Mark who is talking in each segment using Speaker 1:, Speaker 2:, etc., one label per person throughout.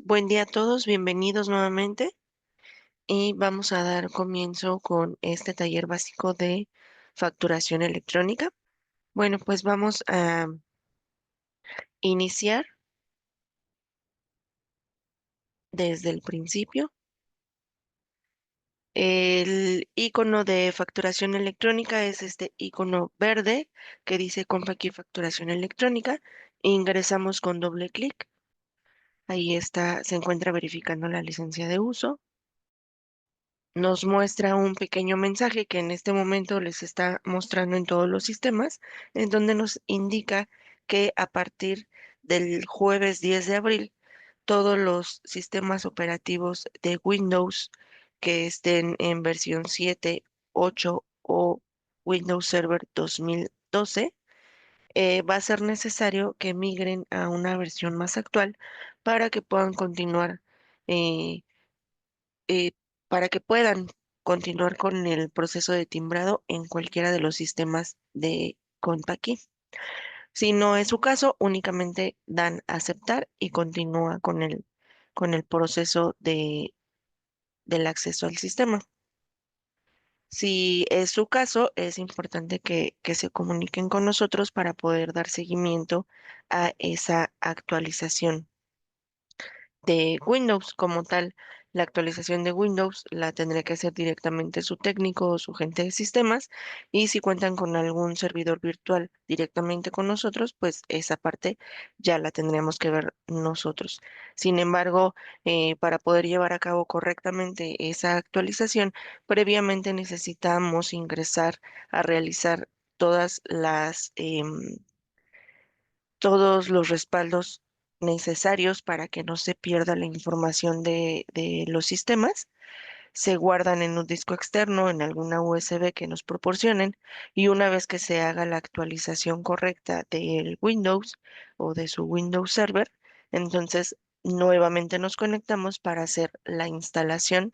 Speaker 1: Buen día a todos, bienvenidos nuevamente y vamos a dar comienzo con este taller básico de facturación electrónica. Bueno, pues vamos a iniciar desde el principio. El icono de facturación electrónica es este icono verde que dice aquí facturación electrónica. Ingresamos con doble clic. Ahí está, se encuentra verificando la licencia de uso. Nos muestra un pequeño mensaje que en este momento les está mostrando en todos los sistemas, en donde nos indica que a partir del jueves 10 de abril, todos los sistemas operativos de Windows que estén en versión 7, 8 o Windows Server 2012, va a ser necesario que migren a una versión más actual para que puedan continuar eh, eh, para que puedan continuar con el proceso de timbrado en cualquiera de los sistemas de Compaqui. Si no es su caso, únicamente dan a aceptar y continúa con el proceso del acceso al sistema. Si es su caso, es importante que se comuniquen con nosotros para poder dar seguimiento a esa actualización de Windows como tal. La actualización de Windows la tendría que hacer directamente su técnico o su gente de sistemas, y si cuentan con algún servidor virtual directamente con nosotros, pues esa parte ya la tendríamos que ver nosotros. Sin embargo, para poder llevar a cabo correctamente esa actualización, previamente necesitamos ingresar a realizar todas todos los respaldos necesarios para que no se pierda la información de los sistemas. Se guardan en un disco externo, en alguna USB que nos proporcionen, y una vez que se haga la actualización correcta del Windows o de su Windows Server, entonces nuevamente nos conectamos para hacer la instalación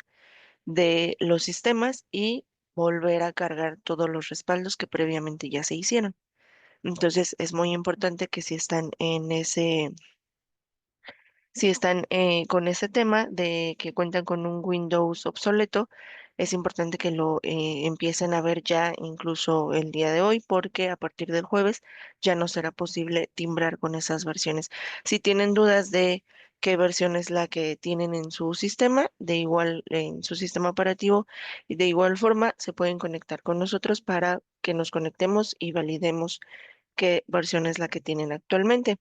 Speaker 1: de los sistemas y volver a cargar todos los respaldos que previamente ya se hicieron. Entonces es muy importante que si están con ese tema de que cuentan con un Windows obsoleto, es importante que lo empiecen a ver ya incluso el día de hoy, porque a partir del jueves ya no será posible timbrar con esas versiones. Si tienen dudas de qué versión es la que tienen en su sistema, en su sistema operativo, y de igual forma se pueden conectar con nosotros para que nos conectemos y validemos qué versión es la que tienen actualmente.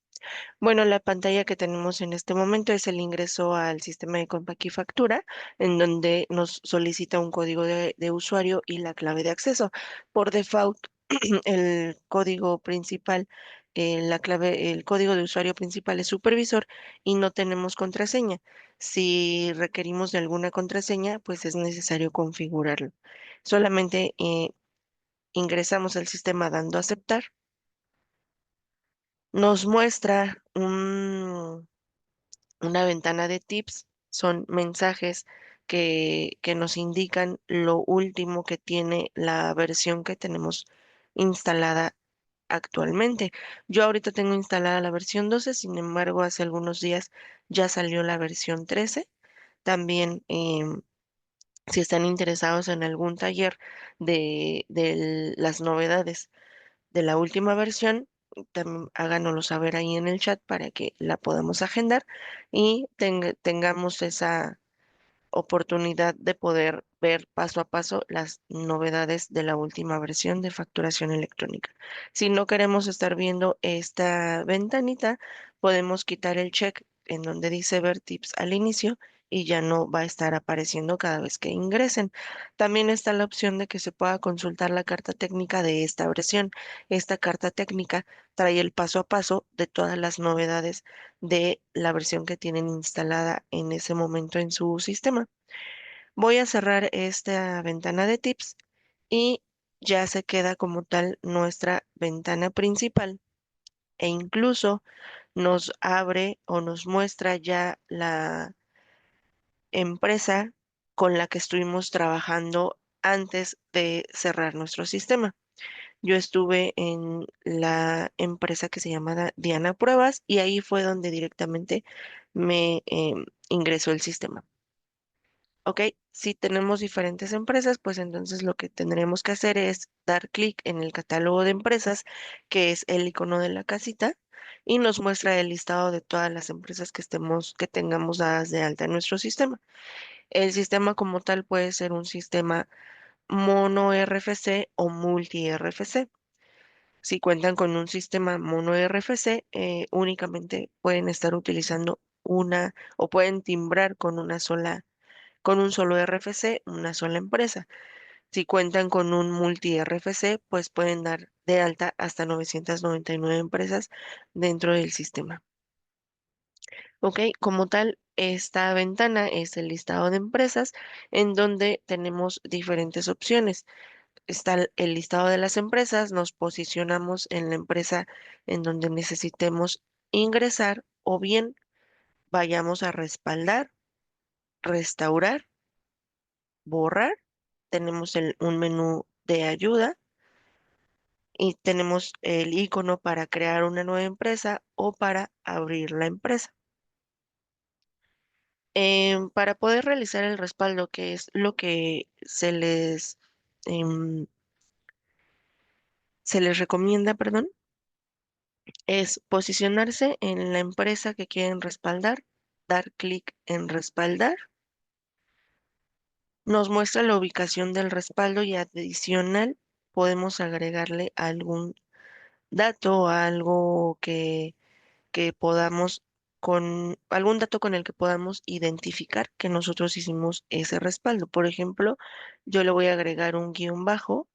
Speaker 1: Bueno, la pantalla que tenemos en este momento es el ingreso al sistema de Factura, en donde nos solicita un código de usuario y la clave de acceso. Por default, el código principal, el código de usuario principal es supervisor y no tenemos contraseña. Si requerimos de alguna contraseña, pues es necesario configurarlo. Solamente ingresamos al sistema dando a aceptar. Nos muestra una ventana de tips. Son mensajes que nos indican lo último que tiene la versión que tenemos instalada actualmente. Yo ahorita tengo instalada la versión 12, sin embargo, hace algunos días ya salió la versión 13. También, si están interesados en algún taller de las novedades de la última versión, también háganoslo saber ahí en el chat para que la podamos agendar y tengamos esa oportunidad de poder ver paso a paso las novedades de la última versión de facturación electrónica. Si no queremos estar viendo esta ventanita, podemos quitar el check en donde dice ver tips al inicio y ya no va a estar apareciendo cada vez que ingresen. También está la opción de que se pueda consultar la carta técnica de esta versión. Esta carta técnica trae el paso a paso de todas las novedades de la versión que tienen instalada en ese momento en su sistema. Voy a cerrar esta ventana de tips y ya se queda como tal nuestra ventana principal, e incluso nos abre o nos muestra ya la empresa con la que estuvimos trabajando antes de cerrar nuestro sistema. Yo estuve en la empresa que se llama Diana Pruebas, y ahí fue donde directamente me ingresó el sistema. Ok, si tenemos diferentes empresas, pues entonces lo que tendremos que hacer es dar clic en el catálogo de empresas, que es el icono de la casita, y nos muestra el listado de todas las empresas que tengamos dadas de alta en nuestro sistema. El sistema como tal puede ser un sistema mono RFC o multi RFC. Si cuentan con un sistema mono RFC, únicamente pueden estar utilizando una o pueden timbrar con un solo RFC, una sola empresa. Si cuentan con un multi RFC, pues pueden dar de alta hasta 999 empresas dentro del sistema. Ok, como tal, esta ventana es el listado de empresas en donde tenemos diferentes opciones. Está el listado de las empresas, nos posicionamos en la empresa en donde necesitemos ingresar o bien vayamos a respaldar, restaurar, borrar. Tenemos un menú de ayuda y tenemos el icono para crear una nueva empresa o para abrir la empresa. Para poder realizar el respaldo, que es lo que em, se les recomienda, perdón, es posicionarse en la empresa que quieren respaldar, dar clic en respaldar, nos muestra la ubicación del respaldo y adicional podemos agregarle algún dato, algo que podamos, con algún dato con el que podamos identificar que nosotros hicimos ese respaldo. Por ejemplo, yo le voy a agregar un guión bajo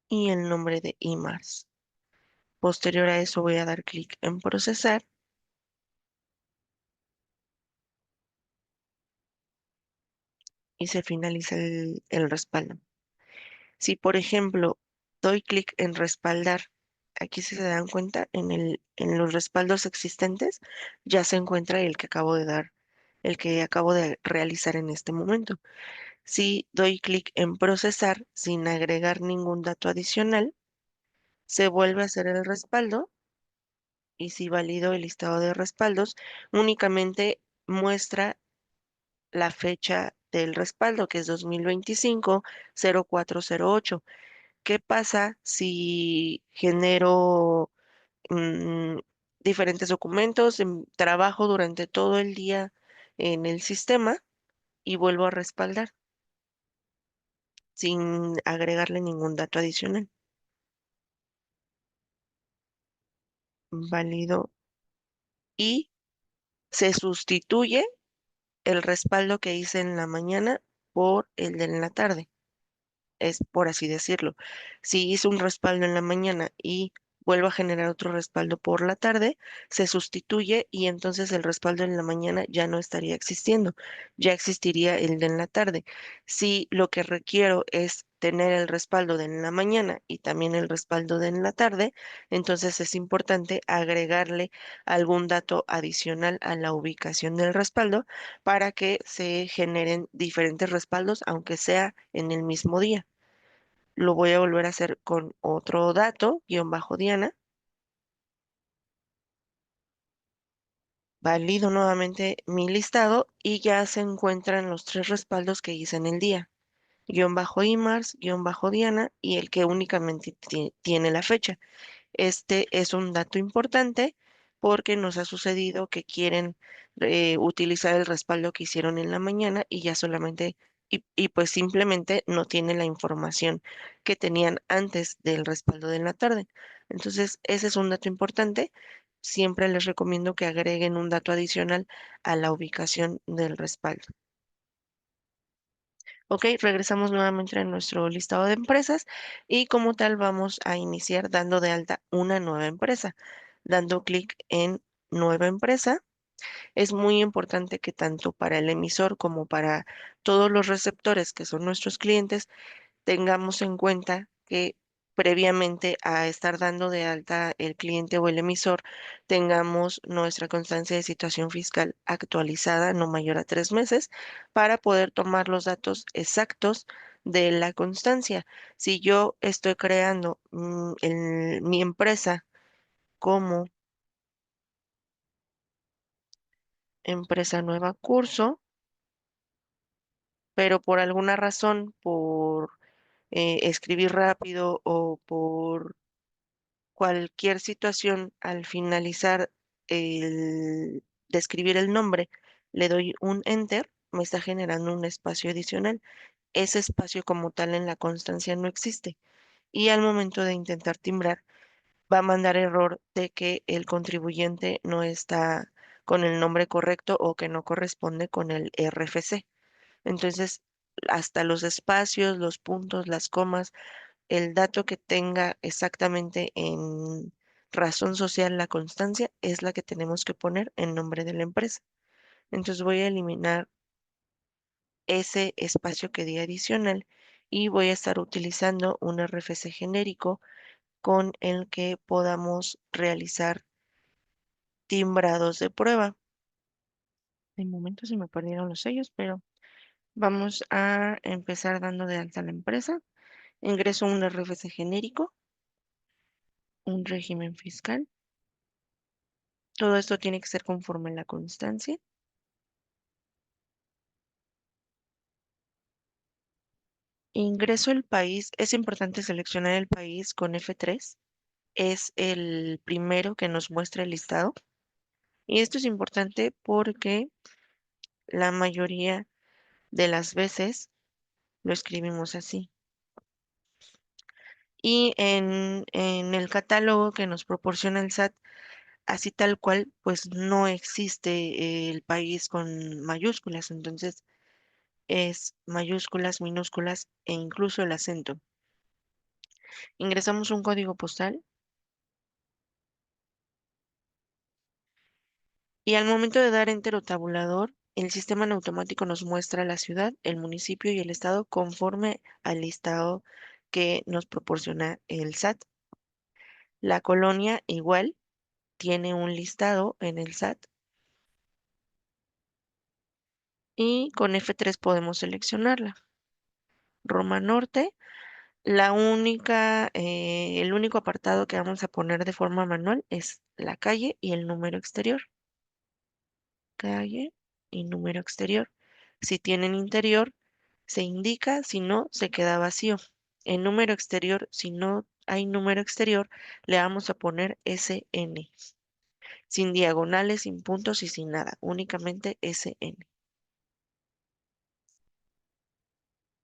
Speaker 1: y el nombre de IMARS. Posterior a eso voy a dar clic en procesar y se finaliza el respaldo. Si, por ejemplo, doy clic en respaldar, aquí si se dan cuenta, en los respaldos existentes ya se encuentra el que acabo de dar, el que acabo de realizar en este momento. Si doy clic en procesar sin agregar ningún dato adicional, se vuelve a hacer el respaldo y si valido el listado de respaldos, únicamente muestra la fecha del respaldo, que es 2025-0408. ¿Qué pasa si genero mm, diferentes documentos, trabajo durante todo el día en el sistema y vuelvo a respaldar sin agregarle ningún dato adicional? Válido y se sustituye el respaldo que hice en la mañana por el de en la tarde. Es por así decirlo. Si hice un respaldo en la mañana y vuelvo a generar otro respaldo por la tarde, se sustituye y entonces el respaldo en la mañana ya no estaría existiendo, ya existiría el de en la tarde. Si lo que requiero es tener el respaldo de en la mañana y también el respaldo de en la tarde, entonces es importante agregarle algún dato adicional a la ubicación del respaldo para que se generen diferentes respaldos, aunque sea en el mismo día. Lo voy a volver a hacer con otro dato, guión bajo Diana. Valido nuevamente mi listado y ya se encuentran los tres respaldos que hice en el día. Guión bajo IMARS, guión bajo Diana y el que únicamente tiene la fecha. Este es un dato importante porque nos ha sucedido que quieren utilizar el respaldo que hicieron en la mañana y ya solamente, y pues simplemente no tienen la información que tenían antes del respaldo de la tarde. Entonces, ese es un dato importante. Siempre les recomiendo que agreguen un dato adicional a la ubicación del respaldo. Ok, regresamos nuevamente a nuestro listado de empresas y como tal vamos a iniciar dando de alta una nueva empresa. Dando clic en nueva empresa, es muy importante que tanto para el emisor como para todos los receptores que son nuestros clientes, tengamos en cuenta que previamente a estar dando de alta el cliente o el emisor, tengamos nuestra constancia de situación fiscal actualizada no mayor a 3 meses para poder tomar los datos exactos de la constancia. Si yo estoy creando mi empresa como empresa nueva curso, pero por alguna razón, por escribir rápido o por cualquier situación, al finalizar de escribir el nombre, le doy un enter, me está generando un espacio adicional. Ese espacio como tal en la constancia no existe. Y al momento de intentar timbrar, va a mandar error de que el contribuyente no está con el nombre correcto o que no corresponde con el RFC. Entonces, hasta los espacios, los puntos, las comas, el dato que tenga exactamente en razón social la constancia es la que tenemos que poner en nombre de la empresa. Entonces voy a eliminar ese espacio que di adicional y voy a estar utilizando un RFC genérico con el que podamos realizar timbrados de prueba. De momento se me perdieron los sellos, pero vamos a empezar dando de alta a la empresa. Ingreso un RFC genérico, un régimen fiscal. Todo esto tiene que ser conforme a la constancia. Ingreso el país. Es importante seleccionar el país con F3. Es el primero que nos muestra el listado. Y esto es importante porque la mayoría de las veces lo escribimos así. Y en el catálogo que nos proporciona el SAT, así tal cual, pues no existe el país con mayúsculas. Entonces es mayúsculas, minúsculas e incluso el acento. Ingresamos un código postal y al momento de dar enter o tabulador, el sistema en automático nos muestra la ciudad, el municipio y el estado conforme al listado que nos proporciona el SAT. La colonia igual tiene un listado en el SAT y con F3 podemos seleccionarla. Roma Norte, el único apartado que vamos a poner de forma manual es la calle y el número exterior. Calle y número exterior. Si tienen interior, se indica, si no, se queda vacío. En número exterior, si no hay número exterior, le vamos a poner SN, sin diagonales, sin puntos y sin nada, únicamente SN.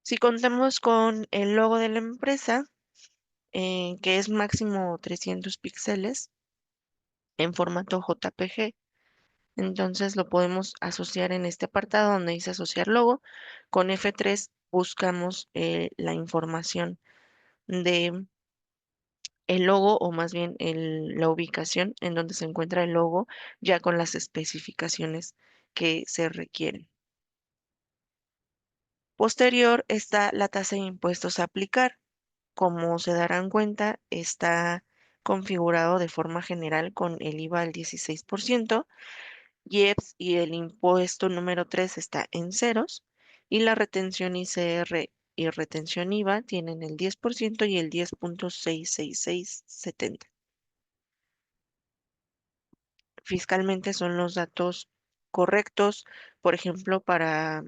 Speaker 1: Si contamos con el logo de la empresa, que es máximo 300 píxeles en formato JPG, entonces lo podemos asociar en este apartado donde dice asociar logo. Con F3 buscamos la información de el logo o más bien la ubicación en donde se encuentra el logo ya con las especificaciones que se requieren. Posterior está la tasa de impuestos a aplicar. Como se darán cuenta, está configurado de forma general con el IVA al 16%, IEPS y el impuesto número 3 está en ceros y la retención ICR y retención IVA tienen el 10% y el 10,66670. Fiscalmente son los datos correctos, por ejemplo, para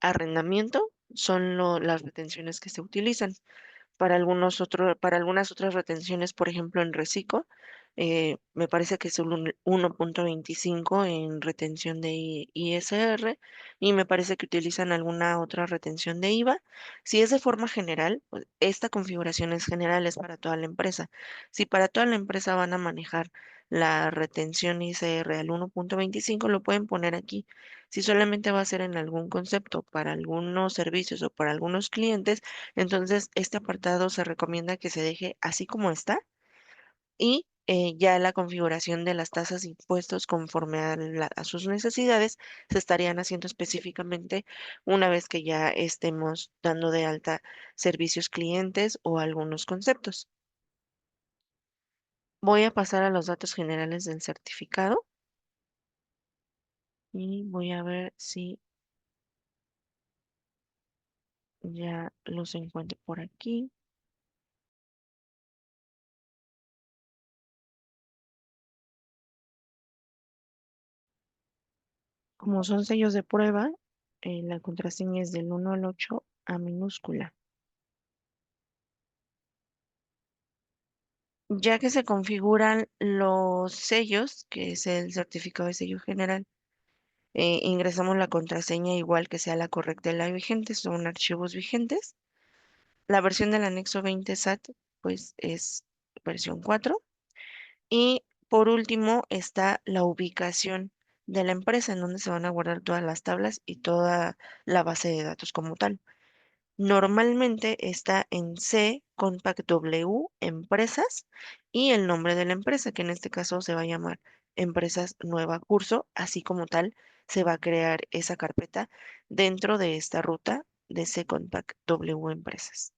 Speaker 1: arrendamiento son las retenciones que se utilizan. Para algunas otras retenciones, por ejemplo, en Recico, me parece que es un 1,25 en retención de ISR y me parece que utilizan alguna otra retención de IVA. Si es de forma general, pues, esta configuración es general, es para toda la empresa. Si para toda la empresa van a manejar la retención ISR al 1,25, lo pueden poner aquí. Si solamente va a ser en algún concepto para algunos servicios o para algunos clientes, entonces, este apartado se recomienda que se deje así como está y ya la configuración de las tasas de impuestos conforme a sus necesidades se estarían haciendo específicamente una vez que ya estemos dando de alta servicios clientes o algunos conceptos. Voy a pasar a los datos generales del certificado y voy a ver si ya los encuentro por aquí. Como son sellos de prueba, la contraseña es del 1 al 8 a minúscula. Ya que se configuran los sellos, que es el certificado de sello general, ingresamos la contraseña igual que sea la correcta y la vigente, son archivos vigentes. La versión del anexo 20 SAT, pues es versión 4. Y por último está la ubicación de la empresa en donde se van a guardar todas las tablas y toda la base de datos como tal. Normalmente está en C Compact W Empresas y el nombre de la empresa, que en este caso se va a llamar Empresas Nueva Curso, así como tal se va a crear esa carpeta dentro de esta ruta de C Compact W Empresas.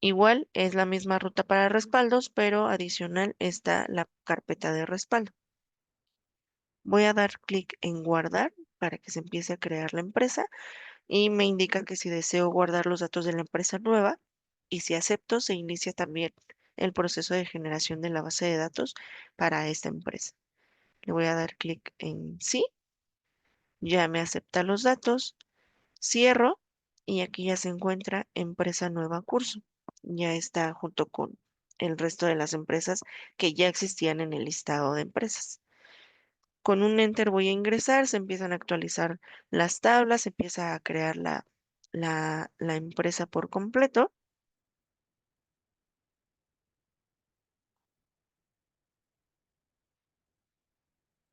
Speaker 1: Igual es la misma ruta para respaldos, pero adicional está la carpeta de respaldo. Voy a dar clic en guardar para que se empiece a crear la empresa y me indica que si deseo guardar los datos de la empresa nueva y si acepto, se inicia también el proceso de generación de la base de datos para esta empresa. Le voy a dar clic en sí, ya me acepta los datos, cierro y aquí ya se encuentra empresa nueva curso. Ya está junto con el resto de las empresas que ya existían en el listado de empresas. Con un enter voy a ingresar, se empiezan a actualizar las tablas, se empieza a crear la empresa por completo.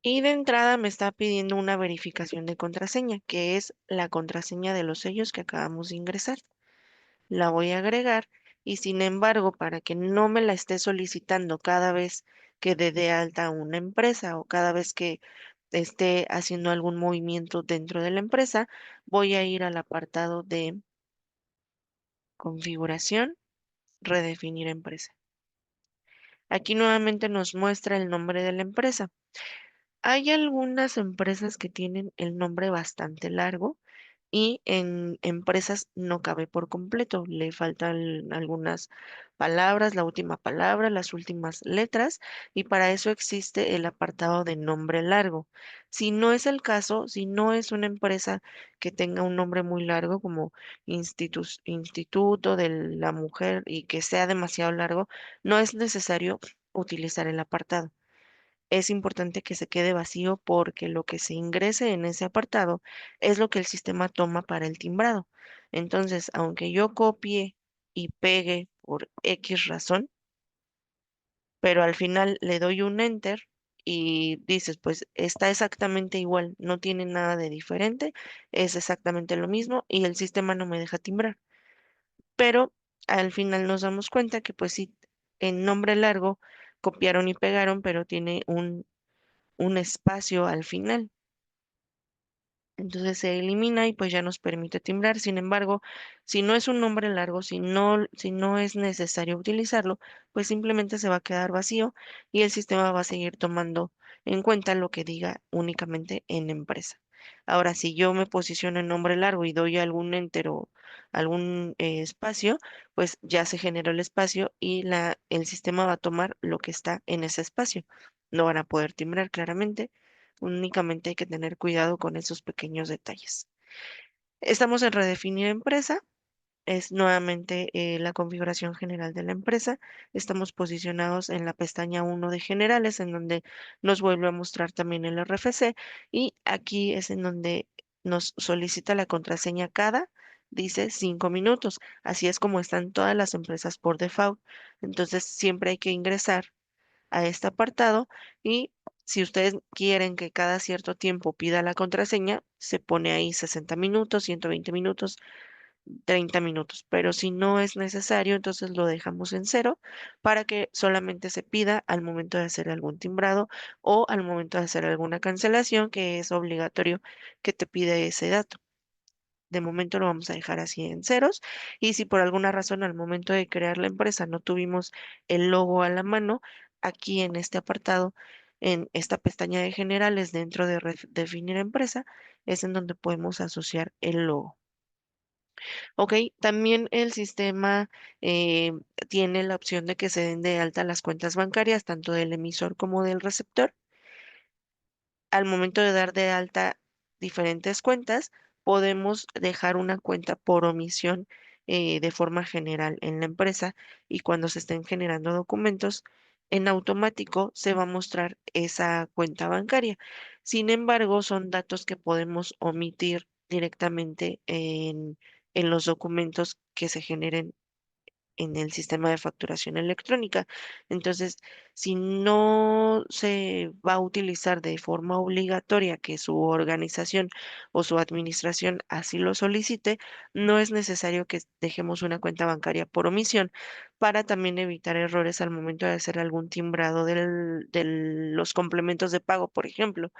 Speaker 1: Y de entrada me está pidiendo una verificación de contraseña, que es la contraseña de los sellos que acabamos de ingresar. La voy a agregar y sin embargo, para que no me la esté solicitando cada vez que dé de alta una empresa o cada vez que esté haciendo algún movimiento dentro de la empresa, voy a ir al apartado de configuración, redefinir empresa. Aquí nuevamente nos muestra el nombre de la empresa. Hay algunas empresas que tienen el nombre bastante largo y en empresas no cabe por completo. Le faltan algunas palabras, la última palabra, las últimas letras y para eso existe el apartado de nombre largo. Si no es el caso, si no es una empresa que tenga un nombre muy largo como Instituto de la Mujer y que sea demasiado largo, no es necesario utilizar el apartado. Es importante que se quede vacío porque lo que se ingrese en ese apartado es lo que el sistema toma para el timbrado. Entonces, aunque yo copie y pegue por X razón, pero al final le doy un enter y dices, pues está exactamente igual, no tiene nada de diferente, es exactamente lo mismo y el sistema no me deja timbrar. Pero al final nos damos cuenta que pues sí, en nombre largo copiaron y pegaron, pero tiene un espacio al final. Entonces se elimina y pues ya nos permite timbrar. Sin embargo, si no es un nombre largo, si no es necesario utilizarlo, pues simplemente se va a quedar vacío y el sistema va a seguir tomando en cuenta lo que diga únicamente en empresa. Ahora, si yo me posiciono en nombre largo y doy algún enter o algún espacio, pues ya se generó el espacio y el sistema va a tomar lo que está en ese espacio. No van a poder timbrar claramente. Únicamente hay que tener cuidado con esos pequeños detalles. Estamos en redefinir empresa. Es nuevamente la configuración general de la empresa. Estamos posicionados en la pestaña 1 de generales, en donde nos vuelve a mostrar también el RFC. Y aquí es en donde nos solicita la contraseña cada, dice 5 minutos. Así es como están todas las empresas por default. Entonces siempre hay que ingresar a este apartado y si ustedes quieren que cada cierto tiempo pida la contraseña, se pone ahí 60 minutos, 120 minutos, 30 minutos, pero si no es necesario, entonces lo dejamos en cero para que solamente se pida al momento de hacer algún timbrado o al momento de hacer alguna cancelación, que es obligatorio que te pide ese dato. De momento lo vamos a dejar así en ceros. Y si por alguna razón al momento de crear la empresa no tuvimos el logo a la mano, aquí en este apartado, en esta pestaña de generales dentro de definir empresa, es en donde podemos asociar el logo. Ok, también el sistema eh, tiene la opción de que se den de alta las cuentas bancarias, tanto del emisor como del receptor. al momento de dar de alta diferentes cuentas, podemos dejar una cuenta por omisión de forma general en la empresa y cuando se estén generando documentos, en automático se va a mostrar esa cuenta bancaria. Sin embargo, son datos que podemos omitir directamente en los documentos que se generen en el sistema de facturación electrónica. Entonces, si no se va a utilizar de forma obligatoria que su organización o su administración así lo solicite, no es necesario que dejemos una cuenta bancaria por omisión para también evitar errores al momento de hacer algún timbrado de los complementos de pago, por ejemplo.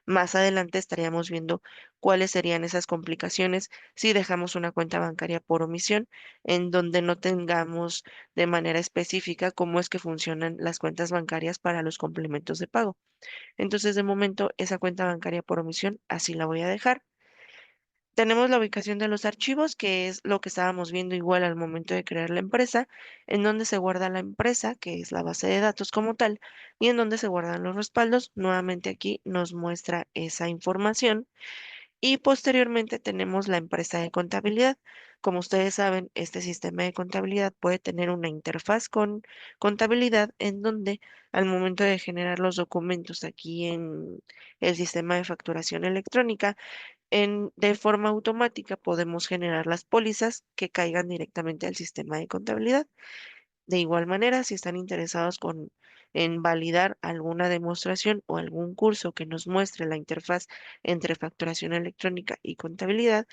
Speaker 1: Más adelante estaríamos viendo cuáles serían esas complicaciones si dejamos una cuenta bancaria por omisión, en donde no tengamos de manera específica cómo es que funcionan las cuentas bancarias para los complementos de pago. Entonces, de momento, esa cuenta bancaria por omisión así la voy a dejar. Tenemos la ubicación de los archivos, que es lo que estábamos viendo igual al momento de crear la empresa, en donde se guarda la empresa, que es la base de datos como tal, y en donde se guardan los respaldos. Nuevamente aquí nos muestra esa información. Y posteriormente tenemos la empresa de contabilidad. Como ustedes saben, este sistema de contabilidad puede tener una interfaz con contabilidad en donde al momento de generar los documentos aquí en el sistema de facturación electrónica, de forma automática podemos generar las pólizas que caigan directamente al sistema de contabilidad. De igual manera, si están interesados en validar alguna demostración o algún curso que nos muestre la interfaz entre facturación electrónica y contabilidad,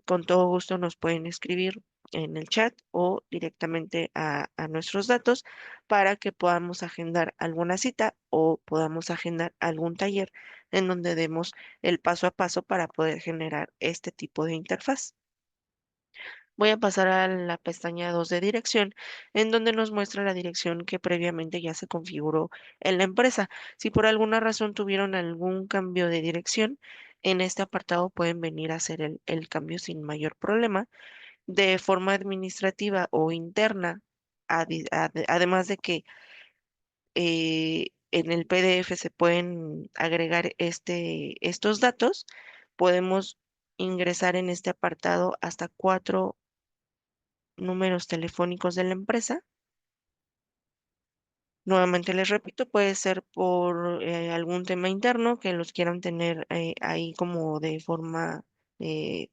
Speaker 1: con todo gusto nos pueden escribir en el chat o directamente a nuestros datos para que podamos agendar alguna cita o podamos agendar algún taller en donde demos el paso a paso para poder generar este tipo de interfaz. Voy a pasar a la pestaña 2 de dirección, en donde nos muestra la dirección que previamente ya se configuró en la empresa. Si por alguna razón tuvieron algún cambio de dirección, en este apartado pueden venir a hacer el cambio sin mayor problema, de forma administrativa o interna, además de que en el PDF se pueden agregar estos datos, podemos ingresar en este apartado hasta 4 números telefónicos de la empresa. Nuevamente les repito, puede ser por algún tema interno que los quieran tener ahí como de forma eh,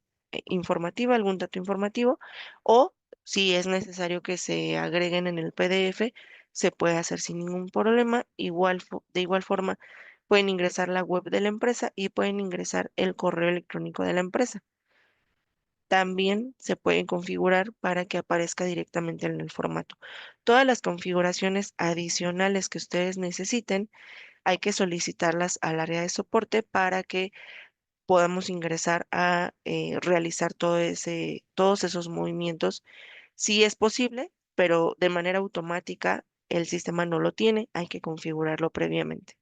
Speaker 1: informativa, algún dato informativo, o si es necesario que se agreguen en el PDF, se puede hacer sin ningún problema. De igual forma, pueden ingresar la web de la empresa y pueden ingresar el correo electrónico de la empresa. También se pueden configurar para que aparezca directamente en el formato. Todas las configuraciones adicionales que ustedes necesiten, hay que solicitarlas al área de soporte para que podamos ingresar a realizar todos esos movimientos. Si es posible, pero de manera automática el sistema no lo tiene, hay que configurarlo previamente.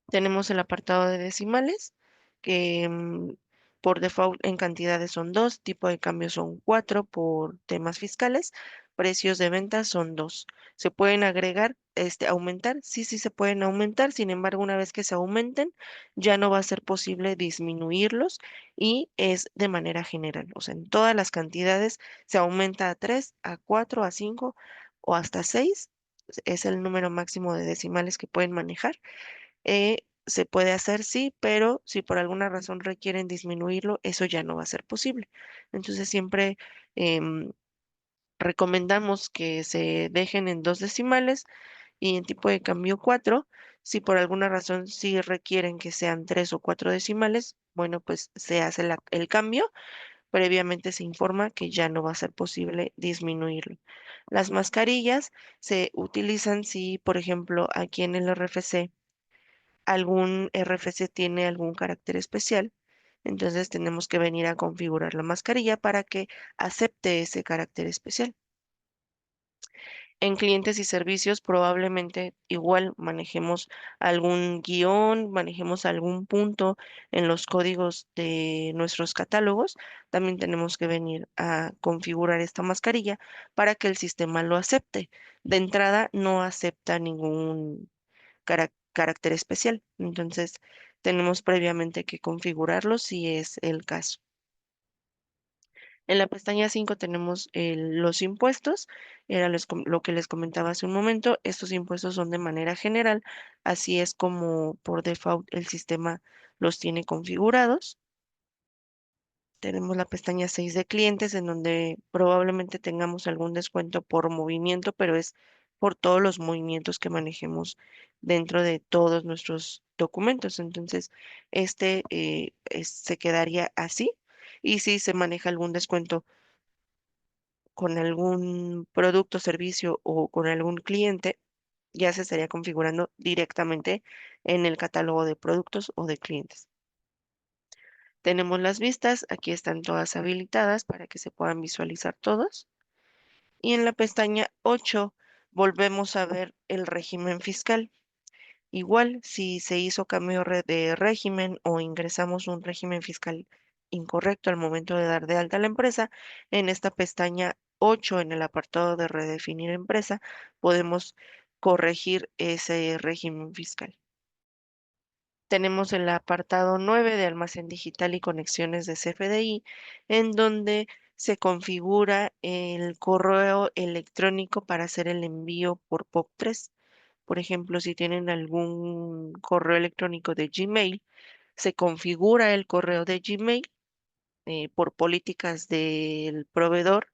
Speaker 1: Tenemos el apartado de decimales, que por default en cantidades son 2, tipo de cambio son 4 por temas fiscales, precios de venta son 2. ¿Se pueden agregar, aumentar? Sí, sí se pueden aumentar, sin embargo, una vez que se aumenten, ya no va a ser posible disminuirlos y es de manera general. O sea, en todas las cantidades se aumenta a 3, a 4, a 5 o hasta 6. Es el número máximo de decimales que pueden manejar. Se puede hacer, sí, pero si por alguna razón requieren disminuirlo, eso ya no va a ser posible. Entonces siempre em, recomendamos que se dejen en 2 decimales y en tipo de cambio 4. Si por alguna razón sí requieren que sean 3 o 4 decimales, bueno, pues se hace el cambio. Previamente se informa que ya no va a ser posible disminuirlo. Las mascarillas se utilizan si, por ejemplo, aquí en el RFC algún RFC tiene algún carácter especial, entonces tenemos que venir a configurar la mascarilla para que acepte ese carácter especial. En clientes y servicios probablemente igual manejemos algún guión, manejemos algún punto en los códigos de nuestros catálogos. También tenemos que venir a configurar esta mascarilla para que el sistema lo acepte. De entrada no acepta ningún carácter carácter especial. Entonces, tenemos previamente que configurarlo si es el caso. En la pestaña 5 tenemos los impuestos, era lo que les comentaba hace un momento. Estos impuestos son de manera general, así es como por default el sistema los tiene configurados. Tenemos la pestaña 6 de clientes, en donde probablemente tengamos algún descuento por movimiento, pero es por todos los movimientos que manejemos dentro de todos nuestros documentos. Entonces, se quedaría así. Y si se maneja algún descuento con algún producto, servicio o con algún cliente, ya se estaría configurando directamente en el catálogo de productos o de clientes. Tenemos las vistas, aquí están todas habilitadas para que se puedan visualizar todos. Y en la pestaña 8 volvemos a ver el régimen fiscal. Igual, si se hizo cambio de régimen o ingresamos un régimen fiscal incorrecto al momento de dar de alta la empresa, en esta pestaña 8, en el apartado de redefinir empresa, podemos corregir ese régimen fiscal. Tenemos el apartado 9 de almacén digital y conexiones de CFDI, en donde se configura el correo electrónico para hacer el envío por POP3. Por ejemplo, si tienen algún correo electrónico de Gmail, se configura el correo de Gmail por políticas del proveedor.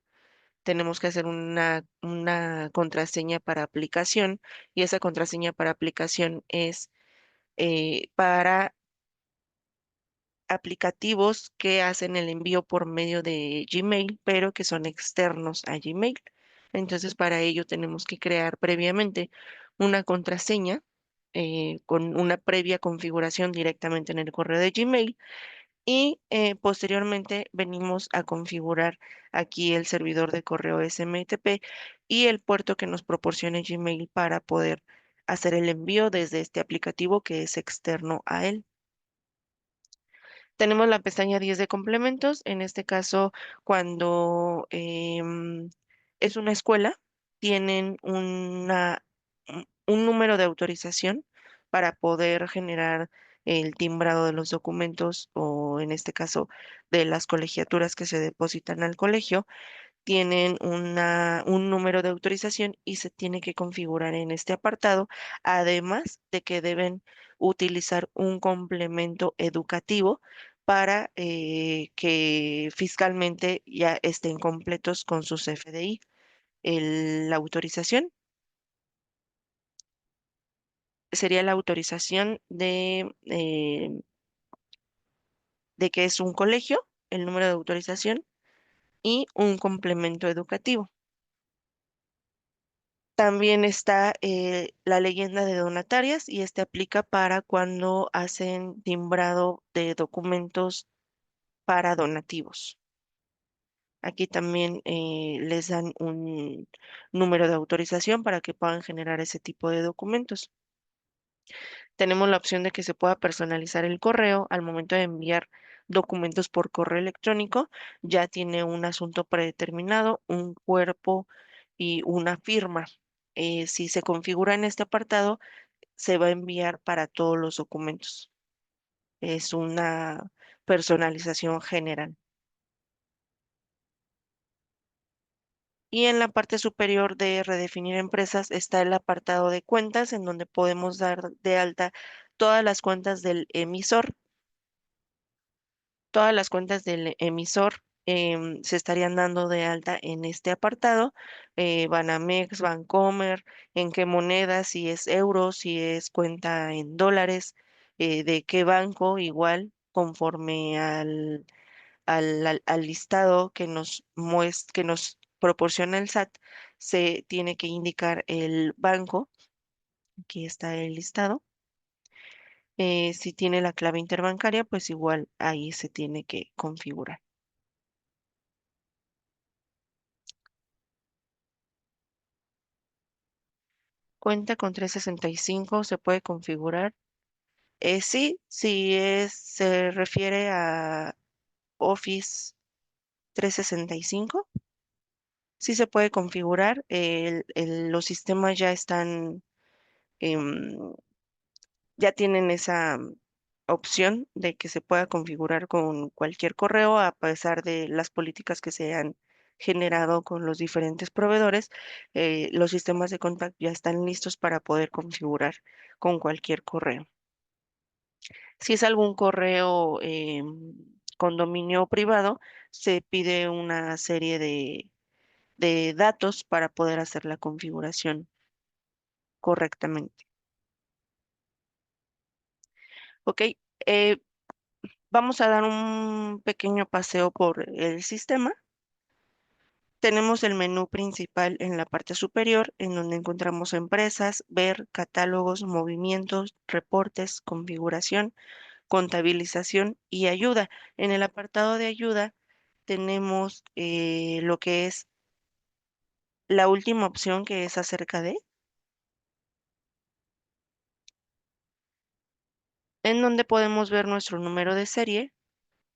Speaker 1: Tenemos que hacer una contraseña para aplicación, y esa contraseña para aplicación es para aplicativos que hacen el envío por medio de Gmail, pero que son externos a Gmail. Entonces, para ello tenemos que crear previamente una contraseña con una previa configuración directamente en el correo de Gmail, y posteriormente venimos a configurar aquí el servidor de correo SMTP y el puerto que nos proporcione Gmail para poder hacer el envío desde este aplicativo que es externo a él. Tenemos la pestaña 10 de complementos. En este caso, cuando es una escuela, tienen un número de autorización para poder generar el timbrado de los documentos, o en este caso de las colegiaturas que se depositan al colegio. Tienen un número de autorización y se tiene que configurar en este apartado, además de que deben utilizar un complemento educativo para que fiscalmente ya estén completos con sus FDI. La autorización sería la autorización de que es un colegio, el número de autorización y un complemento educativo. También está la leyenda de donatarias, y este aplica para cuando hacen timbrado de documentos para donativos. Aquí también les dan un número de autorización para que puedan generar ese tipo de documentos. Tenemos la opción de que se pueda personalizar el correo al momento de enviar documentos por correo electrónico. Ya tiene un asunto predeterminado, un cuerpo y una firma. Si se configura en este apartado, se va a enviar para todos los documentos. Es una personalización general. Y en la parte superior de redefinir empresas está el apartado de cuentas, en donde podemos dar de alta todas las cuentas del emisor. Todas las cuentas del emisor se estarían dando de alta en este apartado. Banamex, Bancomer, en qué moneda, si es euros, si es cuenta en dólares, de qué banco, igual, conforme al listado que nos proporciona el SAT, se tiene que indicar el banco. Aquí está el listado. Si tiene la clave interbancaria, pues igual ahí se tiene que configurar. Cuenta con 365, se puede configurar. Sí, si se refiere a Office 365, sí se puede configurar. Los sistemas ya están em, Ya tienen esa opción de que se pueda configurar con cualquier correo a pesar de las políticas que se han generado con los diferentes proveedores. Los sistemas de contacto ya están listos para poder configurar con cualquier correo. Si es algún correo con dominio privado, se pide una serie de datos para poder hacer la configuración correctamente. Ok, eh, vamos a dar un pequeño paseo por el sistema. Tenemos el menú principal en la parte superior, en donde encontramos empresas, ver, catálogos, movimientos, reportes, configuración, contabilización y ayuda. En el apartado de ayuda tenemos lo que es la última opción, que es acerca de, en donde podemos ver nuestro número de serie,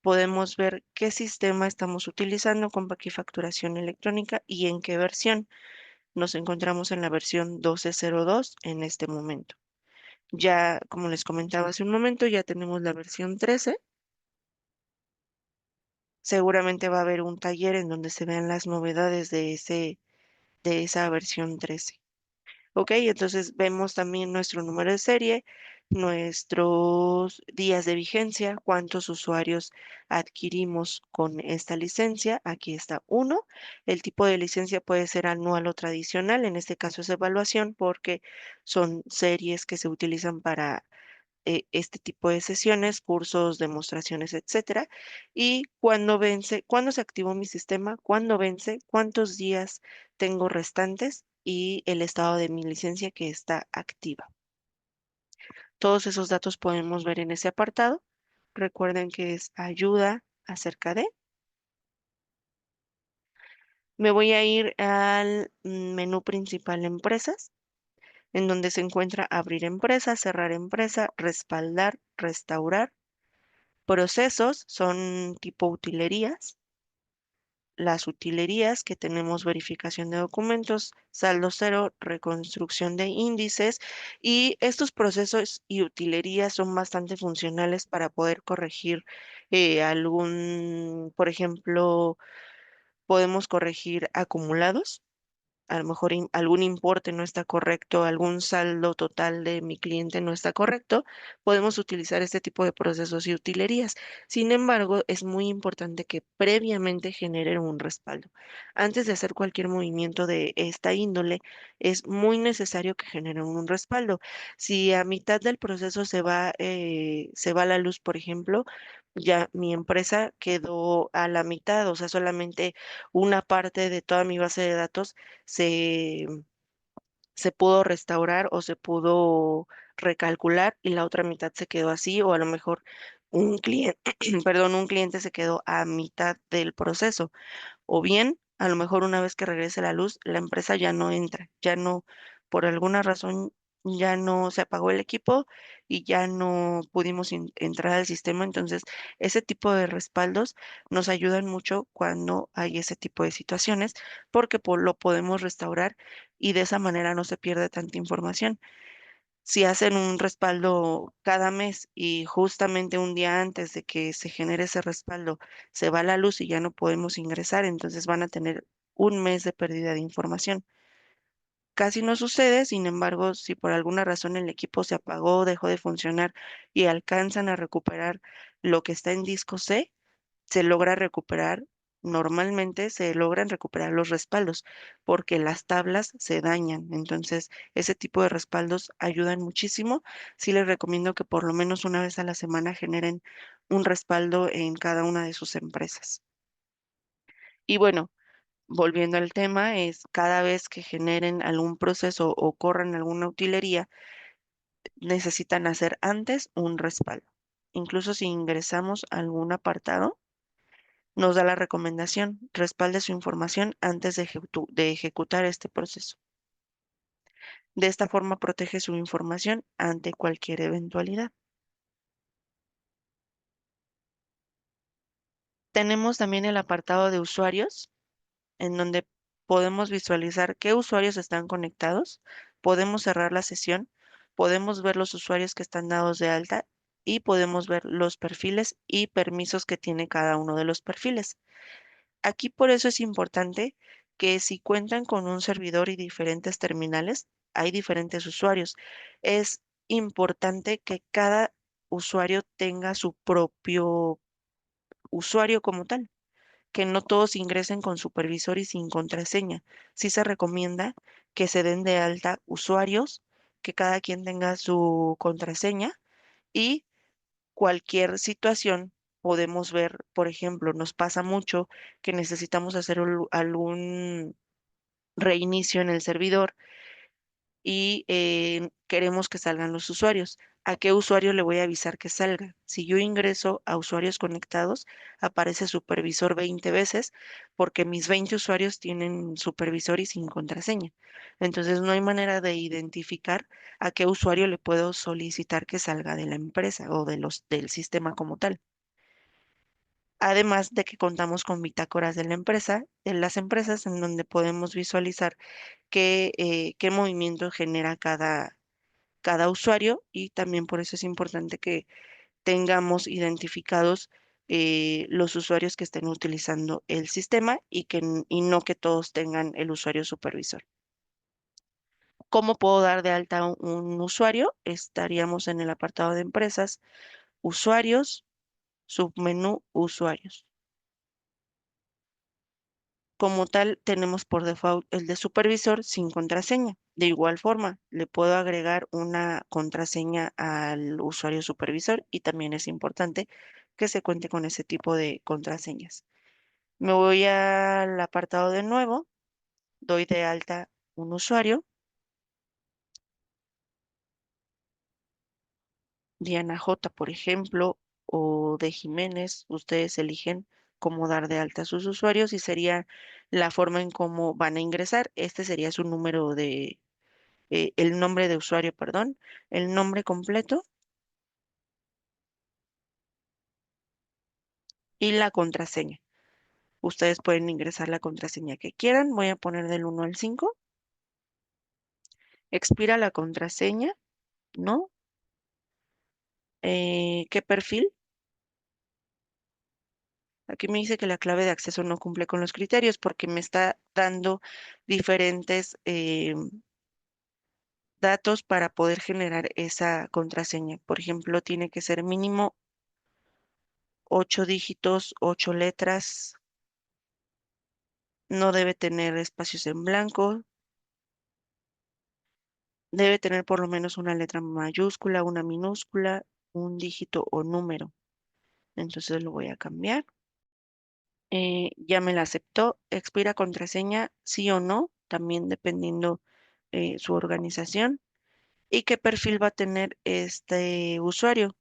Speaker 1: podemos ver qué sistema estamos utilizando con facturación electrónica y en qué versión. Nos encontramos en la versión 12.02 en este momento. Ya, como les comentaba hace un momento, ya tenemos la versión 13. Seguramente va a haber un taller en donde se vean las novedades de esa versión 13. Ok, entonces vemos también nuestro número de serie, nuestros días de vigencia, cuántos usuarios adquirimos con esta licencia. Aquí está uno. El tipo de licencia puede ser anual o tradicional. En este caso es evaluación porque son series que se utilizan para este tipo de sesiones, cursos, demostraciones, etcétera. Y cuándo vence, cuándo se activó mi sistema, cuándo vence, cuántos días tengo restantes y el estado de mi licencia que está activa. Todos esos datos podemos ver en ese apartado. Recuerden que es ayuda acerca de. Me voy a ir al menú principal empresas, en donde se encuentra abrir empresa, cerrar empresa, respaldar, restaurar. Procesos son tipo utilerías. Las utilerías que tenemos verificación de documentos, saldo cero, reconstrucción de índices y estos procesos y utilerías son bastante funcionales para poder corregir por ejemplo, podemos corregir acumulados, a lo mejor algún importe no está correcto, algún saldo total de mi cliente no está correcto, podemos utilizar este tipo de procesos y utilerías. Sin embargo, es muy importante que previamente generen un respaldo. Antes de hacer cualquier movimiento de esta índole, es muy necesario que generen un respaldo. Si a mitad del proceso se va la luz, por ejemplo, ya mi empresa quedó a la mitad, o sea, solamente una parte de toda mi base de datos se, se pudo restaurar o se pudo recalcular y la otra mitad se quedó así o a lo mejor un cliente, perdón, un cliente se quedó a mitad del proceso. O bien, a lo mejor una vez que regrese la luz, la empresa ya no entra, ya no, por alguna razón, ya no se apagó el equipo y ya no pudimos entrar al sistema. Entonces, ese tipo de respaldos nos ayudan mucho cuando hay ese tipo de situaciones, porque lo podemos restaurar y de esa manera no se pierde tanta información. Si hacen un respaldo cada mes y justamente un día antes de que se genere ese respaldo se va la luz y ya no podemos ingresar, entonces van a tener un mes de pérdida de información. Casi no sucede, sin embargo, si por alguna razón el equipo se apagó, dejó de funcionar y alcanzan a recuperar lo que está en disco C, se logra recuperar, normalmente se logran recuperar los respaldos porque las tablas se dañan. Entonces, ese tipo de respaldos ayudan muchísimo. Sí les recomiendo que por lo menos una vez a la semana generen un respaldo en cada una de sus empresas. Y bueno, volviendo al tema, es cada vez que generen algún proceso o corran alguna utilería, necesitan hacer antes un respaldo. Incluso si ingresamos a algún apartado, nos da la recomendación, respalde su información antes de ejecutar este proceso. De esta forma protege su información ante cualquier eventualidad. Tenemos también el apartado de usuarios, en donde podemos visualizar qué usuarios están conectados, podemos cerrar la sesión, podemos ver los usuarios que están dados de alta y podemos ver los perfiles y permisos que tiene cada uno de los perfiles. Aquí por eso es importante que si cuentan con un servidor y diferentes terminales, hay diferentes usuarios. Es importante que cada usuario tenga su propio usuario como tal, que no todos ingresen con supervisor y sin contraseña. Sí se recomienda que se den de alta usuarios, que cada quien tenga su contraseña y cualquier situación podemos ver, por ejemplo, nos pasa mucho que necesitamos hacer algún reinicio en el servidor y queremos que salgan los usuarios. ¿A qué usuario le voy a avisar que salga? Si yo ingreso a usuarios conectados, aparece supervisor 20 veces porque mis 20 usuarios tienen supervisor y sin contraseña. Entonces no hay manera de identificar a qué usuario le puedo solicitar que salga de la empresa o del sistema como tal. Además de que contamos con bitácoras de la empresa, de las empresas en donde podemos visualizar qué movimiento genera cada usuario y también por eso es importante que tengamos identificados los usuarios que estén utilizando el sistema y no que todos tengan el usuario supervisor. ¿Cómo puedo dar de alta un usuario? Estaríamos en el apartado de empresas, usuarios, submenú usuarios. Como tal, tenemos por default el de supervisor sin contraseña. De igual forma, le puedo agregar una contraseña al usuario supervisor y también es importante que se cuente con ese tipo de contraseñas. Me voy al apartado de nuevo, doy de alta un usuario, Diana J, por ejemplo, o de Jiménez. Ustedes eligen cómo dar de alta a sus usuarios y sería la forma en cómo van a ingresar. Este sería su número el nombre de usuario, perdón, el nombre completo y la contraseña. Ustedes pueden ingresar la contraseña que quieran. Voy a poner del 1 al 5. Expira la contraseña, ¿no? ¿Qué perfil? Aquí me dice que la clave de acceso no cumple con los criterios porque me está dando diferentes datos para poder generar esa contraseña. Por ejemplo, tiene que ser mínimo 8 dígitos, 8 letras, no debe tener espacios en blanco, debe tener por lo menos una letra mayúscula, una minúscula, un dígito o número. Entonces lo voy a cambiar. Ya me la aceptó. Expira contraseña, sí o no, también dependiendo su organización. ¿Y qué perfil va a tener este usuario?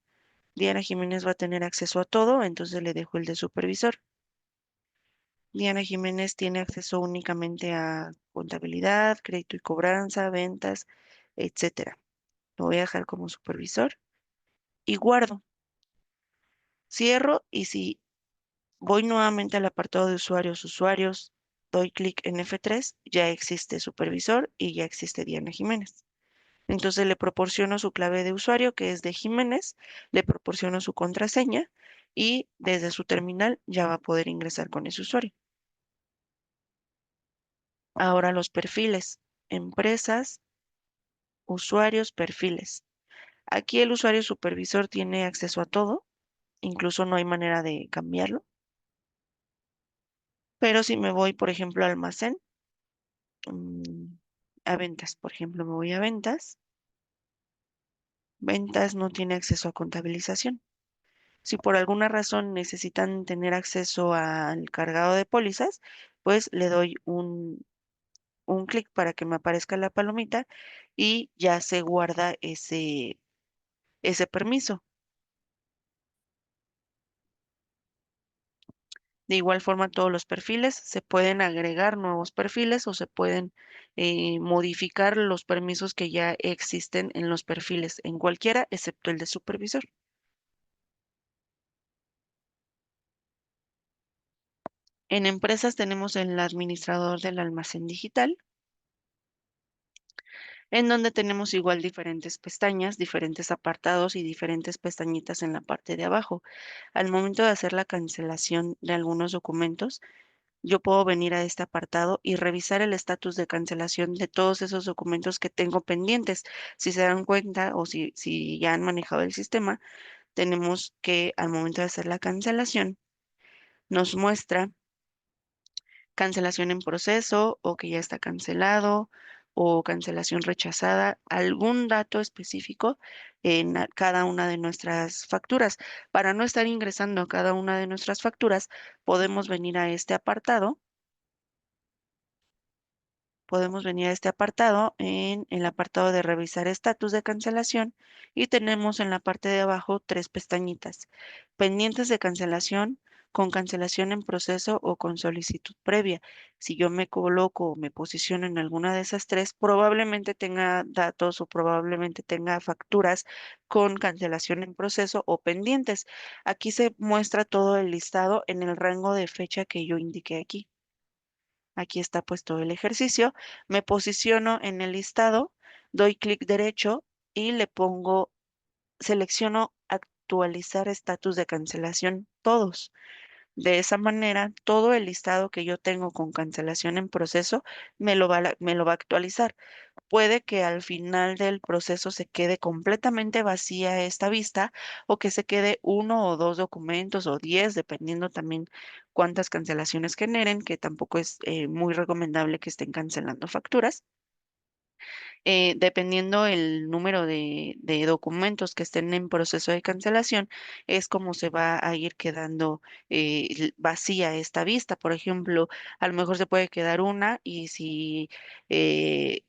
Speaker 1: Diana Jiménez va a tener acceso a todo, entonces le dejo el de supervisor. Diana Jiménez tiene acceso únicamente a contabilidad, crédito y cobranza, ventas, etcétera. Lo voy a dejar como supervisor y guardo. Cierro y si voy nuevamente al apartado de usuarios, doy clic en F3, ya existe supervisor y ya existe Diana Jiménez. Entonces le proporciono su clave de usuario, que es de Jiménez, le proporciono su contraseña y desde su terminal ya va a poder ingresar con ese usuario. Ahora los perfiles, empresas, usuarios, perfiles. Aquí el usuario supervisor tiene acceso a todo, incluso no hay manera de cambiarlo. Pero si me voy, por ejemplo, a almacén, mm, a ventas, por ejemplo, me voy a ventas. Ventas no tiene acceso a contabilización. Si por alguna razón necesitan tener acceso al cargado de pólizas, pues le doy un clic para que me aparezca la palomita y ya se guarda ese permiso. De igual forma, todos los perfiles se pueden agregar nuevos perfiles o se pueden modificar los permisos que ya existen en los perfiles, en cualquiera excepto el de supervisor. En empresas tenemos el administrador del almacén digital. en donde tenemos igual diferentes pestañas, diferentes apartados y diferentes pestañitas en la parte de abajo. Al momento de hacer la cancelación de algunos documentos, yo puedo venir a este apartado y revisar el estatus de cancelación de todos esos documentos que tengo pendientes. Si se dan cuenta o si ya han manejado el sistema, tenemos que al momento de hacer la cancelación, nos muestra cancelación en proceso o que ya está cancelado o cancelación rechazada, algún dato específico en cada una de nuestras facturas. Para no estar ingresando cada una de nuestras facturas, podemos venir a este apartado. Podemos venir a este apartado en el apartado de revisar estatus de cancelación y tenemos en la parte de abajo tres pestañitas, pendientes de cancelación, con cancelación en proceso o con solicitud previa. Si yo me coloco o me posiciono en alguna de esas tres, probablemente tenga datos o probablemente tenga facturas con cancelación en proceso o pendientes. Aquí se muestra todo el listado en el rango de fecha que yo indiqué aquí. Aquí está puesto el ejercicio. Me posiciono en el listado, doy clic derecho y le pongo, selecciono actualizar estatus de cancelación todos. De esa manera, todo el listado que yo tengo con cancelación en proceso me lo va a actualizar. Puede que al final del proceso se quede completamente vacía esta vista o que se quede uno o dos documentos o 10, dependiendo también cuántas cancelaciones generen, que tampoco es muy recomendable que estén cancelando facturas. Dependiendo el número de documentos que estén en proceso de cancelación, es como se va a ir quedando vacía esta vista. Por ejemplo, a lo mejor se puede quedar una y si eh,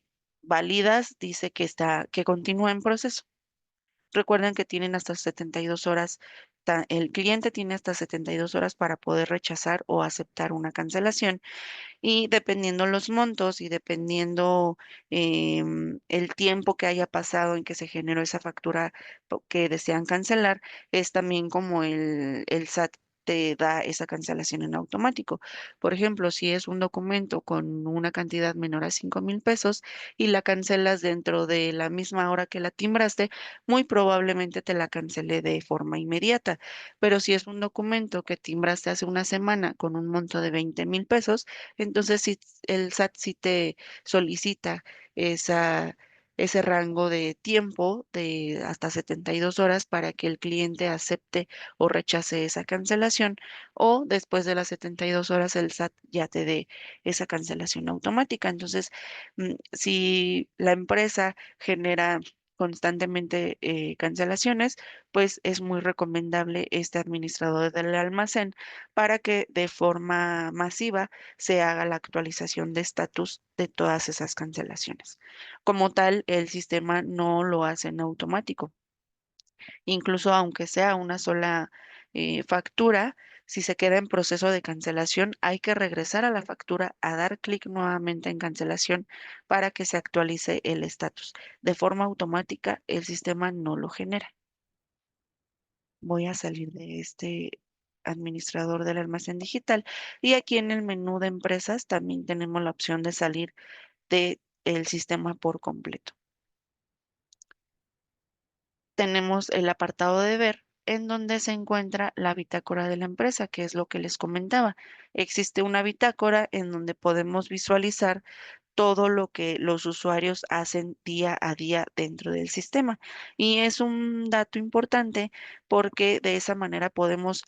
Speaker 1: validas dice que está, que continúa en proceso. Recuerden que tienen hasta 72 horas, el cliente tiene hasta 72 horas para poder rechazar o aceptar una cancelación y dependiendo los montos y dependiendo el tiempo que haya pasado en que se generó esa factura que desean cancelar, es también como el SAT te da esa cancelación en automático. Por ejemplo, si es un documento con una cantidad menor a 5,000 pesos y la cancelas dentro de la misma hora que la timbraste, muy probablemente te la cancele de forma inmediata. Pero si es un documento que timbraste hace una semana con un monto de 20,000 pesos, entonces, si el SAT sí te solicita esa, ese rango de tiempo de hasta 72 horas para que el cliente acepte o rechace esa cancelación, o después de las 72 horas el SAT ya te dé esa cancelación automática. Entonces, si la empresa genera constantemente cancelaciones, pues es muy recomendable este administrador del almacén para que de forma masiva se haga la actualización de estatus de todas esas cancelaciones. Como tal, el sistema no lo hace en automático. Incluso aunque sea una sola factura, si se queda en proceso de cancelación, hay que regresar a la factura a dar clic nuevamente en cancelación para que se actualice el estatus. De forma automática, el sistema no lo genera. Voy a salir de este administrador del almacén digital y aquí en el menú de empresas también tenemos la opción de salir de el sistema por completo. Tenemos el apartado de ver en donde se encuentra la bitácora de la empresa, que es lo que les comentaba. Existe una bitácora en donde podemos visualizar todo lo que los usuarios hacen día a día dentro del sistema. Y es un dato importante porque de esa manera podemos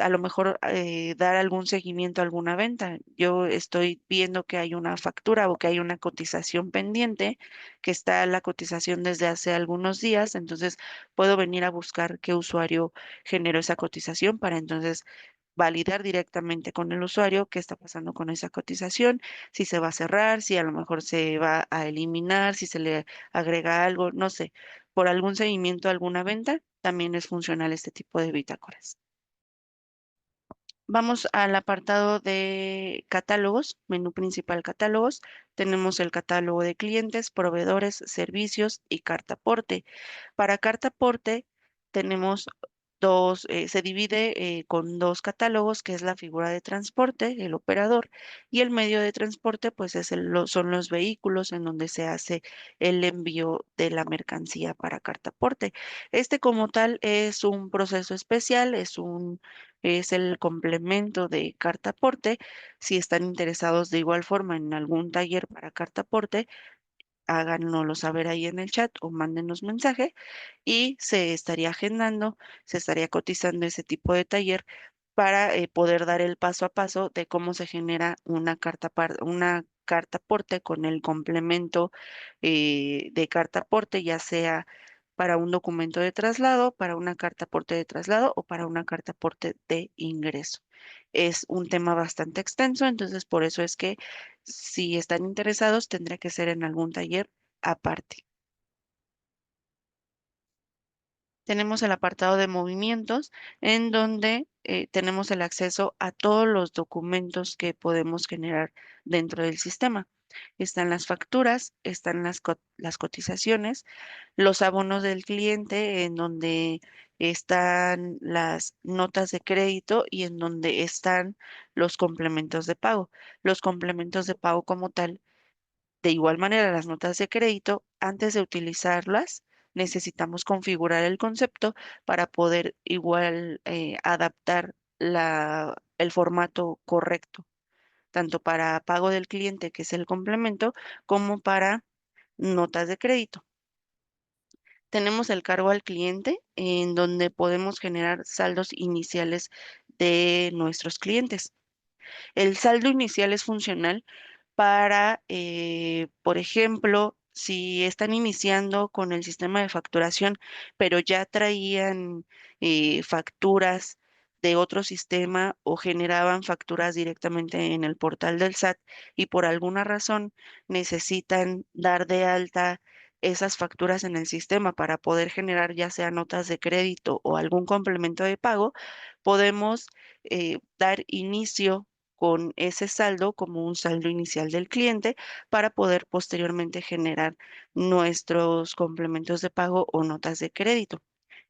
Speaker 1: a lo mejor dar algún seguimiento a alguna venta. Yo estoy viendo que hay una factura o que hay una cotización pendiente, que está la cotización desde hace algunos días, entonces puedo venir a buscar qué usuario generó esa cotización para entonces validar directamente con el usuario qué está pasando con esa cotización, si se va a cerrar, si a lo mejor se va a eliminar, si se le agrega algo, no sé, por algún seguimiento a alguna venta, también es funcional este tipo de bitácoras. Vamos al apartado de catálogos, menú principal catálogos. Tenemos el catálogo de clientes, proveedores, servicios y carta aporte. Para carta aporte tenemos se divide con dos catálogos, que es la figura de transporte, el operador, y el medio de transporte, pues son los vehículos en donde se hace el envío de la mercancía para cartaporte. Este como tal es un proceso especial, es el complemento de cartaporte. Si están interesados de igual forma en algún taller para cartaporte, háganoslo saber ahí en el chat o mándenos mensaje y se estaría agendando, se estaría cotizando ese tipo de taller para poder dar el paso a paso de cómo se genera una carta aporte con el complemento de carta aporte, ya sea para un documento de traslado, para una carta aporte de traslado o para una carta aporte de ingreso. Es un tema bastante extenso, entonces por eso es que si están interesados tendría que ser en algún taller aparte. Tenemos el apartado de movimientos en donde tenemos el acceso a todos los documentos que podemos generar dentro del sistema. Están las facturas, están las cotizaciones, los abonos del cliente, en donde están las notas de crédito y en donde están los complementos de pago. Los complementos de pago como tal, de igual manera, las notas de crédito, antes de utilizarlas, necesitamos configurar el concepto para poder igual adaptar el formato correcto, tanto para pago del cliente, que es el complemento, como para notas de crédito. Tenemos el cargo al cliente, en donde podemos generar saldos iniciales de nuestros clientes. El saldo inicial es funcional para, por ejemplo, si están iniciando con el sistema de facturación, pero ya traían facturas de otro sistema o generaban facturas directamente en el portal del SAT y por alguna razón necesitan dar de alta esas facturas en el sistema para poder generar ya sea notas de crédito o algún complemento de pago, podemos dar inicio con ese saldo como un saldo inicial del cliente para poder posteriormente generar nuestros complementos de pago o notas de crédito.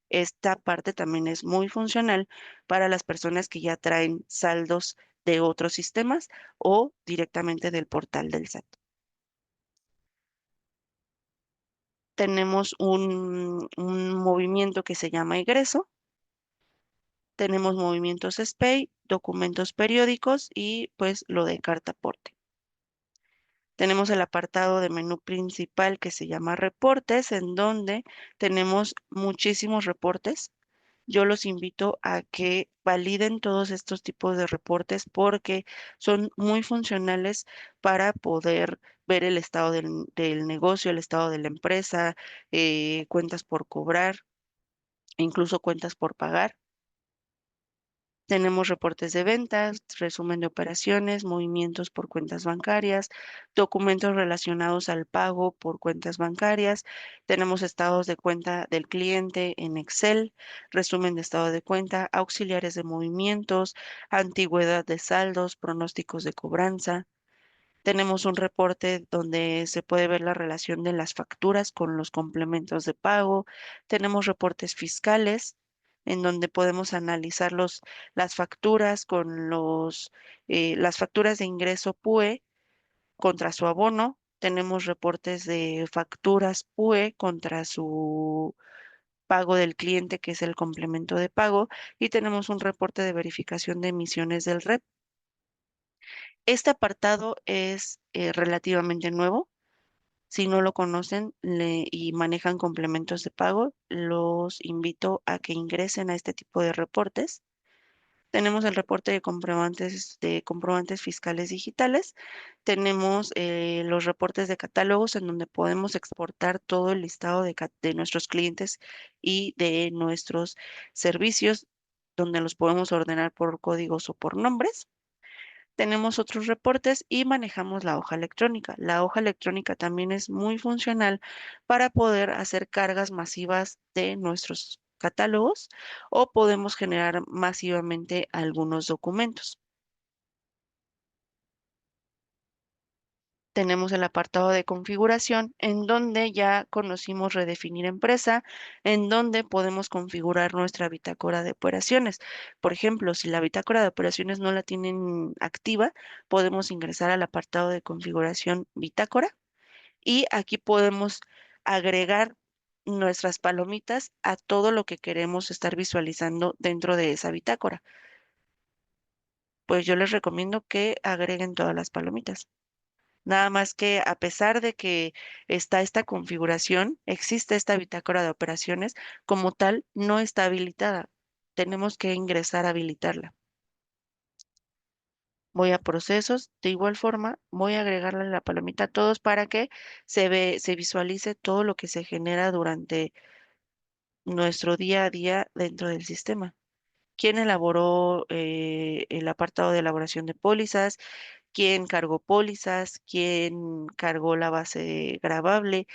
Speaker 1: Esta parte también es muy funcional para las personas que ya traen saldos de otros sistemas o directamente del portal del SAT. Tenemos un movimiento que se llama egreso, tenemos movimientos SPEI, documentos periódicos y pues lo de carta aporte. Tenemos el apartado de menú principal que se llama reportes, en donde tenemos muchísimos reportes. Yo los invito a que validen todos estos tipos de reportes porque son muy funcionales para poder ver el estado del negocio, el estado de la empresa, cuentas por cobrar, incluso cuentas por pagar. Tenemos reportes de ventas, resumen de operaciones, movimientos por cuentas bancarias, documentos relacionados al pago por cuentas bancarias. Tenemos estados de cuenta del cliente en Excel, resumen de estado de cuenta, auxiliares de movimientos, antigüedad de saldos, pronósticos de cobranza. Tenemos un reporte donde se puede ver la relación de las facturas con los complementos de pago. Tenemos reportes fiscales en donde podemos analizar las facturas con las facturas de ingreso PUE contra su abono. Tenemos reportes de facturas PUE contra su pago del cliente, que es el complemento de pago. Y tenemos un reporte de verificación de emisiones del REP. Este apartado es relativamente nuevo. Si no lo conocen y manejan complementos de pago, los invito a que ingresen a este tipo de reportes. Tenemos el reporte de comprobantes fiscales digitales. Tenemos los reportes de catálogos en donde podemos exportar todo el listado de nuestros clientes y de nuestros servicios, donde los podemos ordenar por códigos o por nombres. Tenemos otros reportes y manejamos la hoja electrónica. La hoja electrónica también es muy funcional para poder hacer cargas masivas de nuestros catálogos o podemos generar masivamente algunos documentos. Tenemos el apartado de configuración, en donde ya conocimos redefinir empresa, en donde podemos configurar nuestra bitácora de operaciones. Por ejemplo, si la bitácora de operaciones no la tienen activa, podemos ingresar al apartado de configuración bitácora y aquí podemos agregar nuestras palomitas a todo lo que queremos estar visualizando dentro de esa bitácora. Pues yo les recomiendo que agreguen todas las palomitas. Nada más que a pesar de que está esta configuración, existe esta bitácora de operaciones, como tal, no está habilitada. Tenemos que ingresar a habilitarla. Voy a procesos, de igual forma, voy a agregarle la palomita a todos para que se visualice todo lo que se genera durante nuestro día a día dentro del sistema. ¿Quién elaboró el apartado de elaboración de pólizas? ¿Quién cargó pólizas? ¿Quién cargó la base gravable?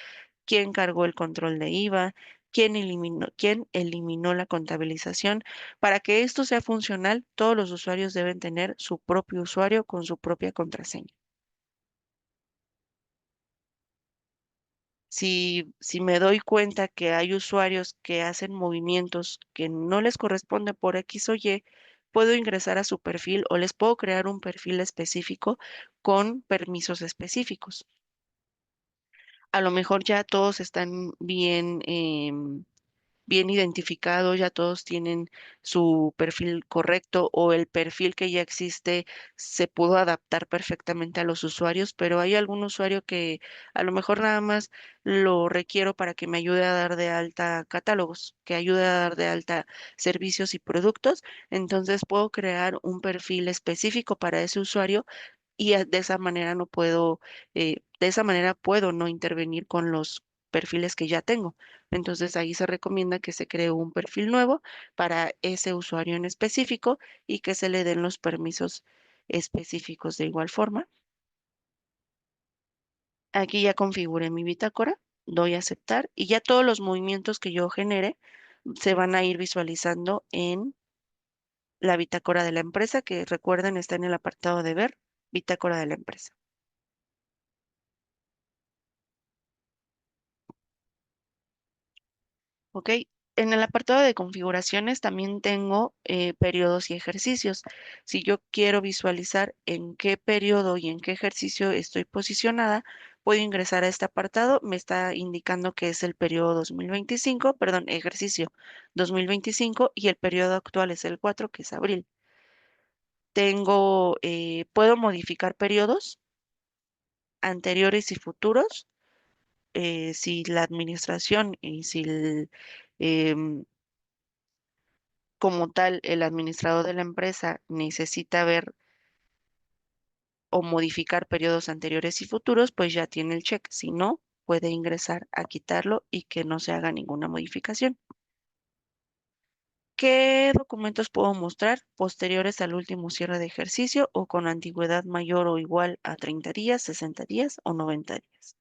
Speaker 1: ¿Quién cargó el control de IVA? ¿Quién eliminó la contabilización? Para que esto sea funcional, todos los usuarios deben tener su propio usuario con su propia contraseña. Si me doy cuenta que hay usuarios que hacen movimientos que no les corresponde por X o Y, puedo ingresar a su perfil o les puedo crear un perfil específico con permisos específicos. A lo mejor ya todos están bien identificados, ya todos tienen su perfil correcto o el perfil que ya existe se pudo adaptar perfectamente a los usuarios, pero hay algún usuario que a lo mejor nada más lo requiero para que me ayude a dar de alta catálogos, que ayude a dar de alta servicios y productos. Entonces puedo crear un perfil específico para ese usuario y de esa manera no puedo, de esa manera puedo no intervenir con los perfiles que ya tengo. Entonces ahí se recomienda que se cree un perfil nuevo para ese usuario en específico y que se le den los permisos específicos de igual forma. Aquí ya configuré mi bitácora, doy a aceptar y ya todos los movimientos que yo genere se van a ir visualizando en la bitácora de la empresa, que recuerden está en el apartado de ver, bitácora de la empresa. ¿Ok? En el apartado de configuraciones también tengo periodos y ejercicios. Si yo quiero visualizar en qué periodo y en qué ejercicio estoy posicionada, puedo ingresar a este apartado. Me está indicando que es el periodo 2025, perdón, ejercicio 2025 y el periodo actual es el 4, que es abril. Puedo modificar periodos anteriores y futuros si la administración y si em, como tal, el administrador de la empresa necesita ver o modificar periodos anteriores y futuros, pues ya tiene el check. Si no, puede ingresar a quitarlo y que no se haga ninguna modificación. ¿Qué documentos puedo mostrar posteriores al último cierre de ejercicio o con antigüedad mayor o igual a 30 días, 60 días o 90 días?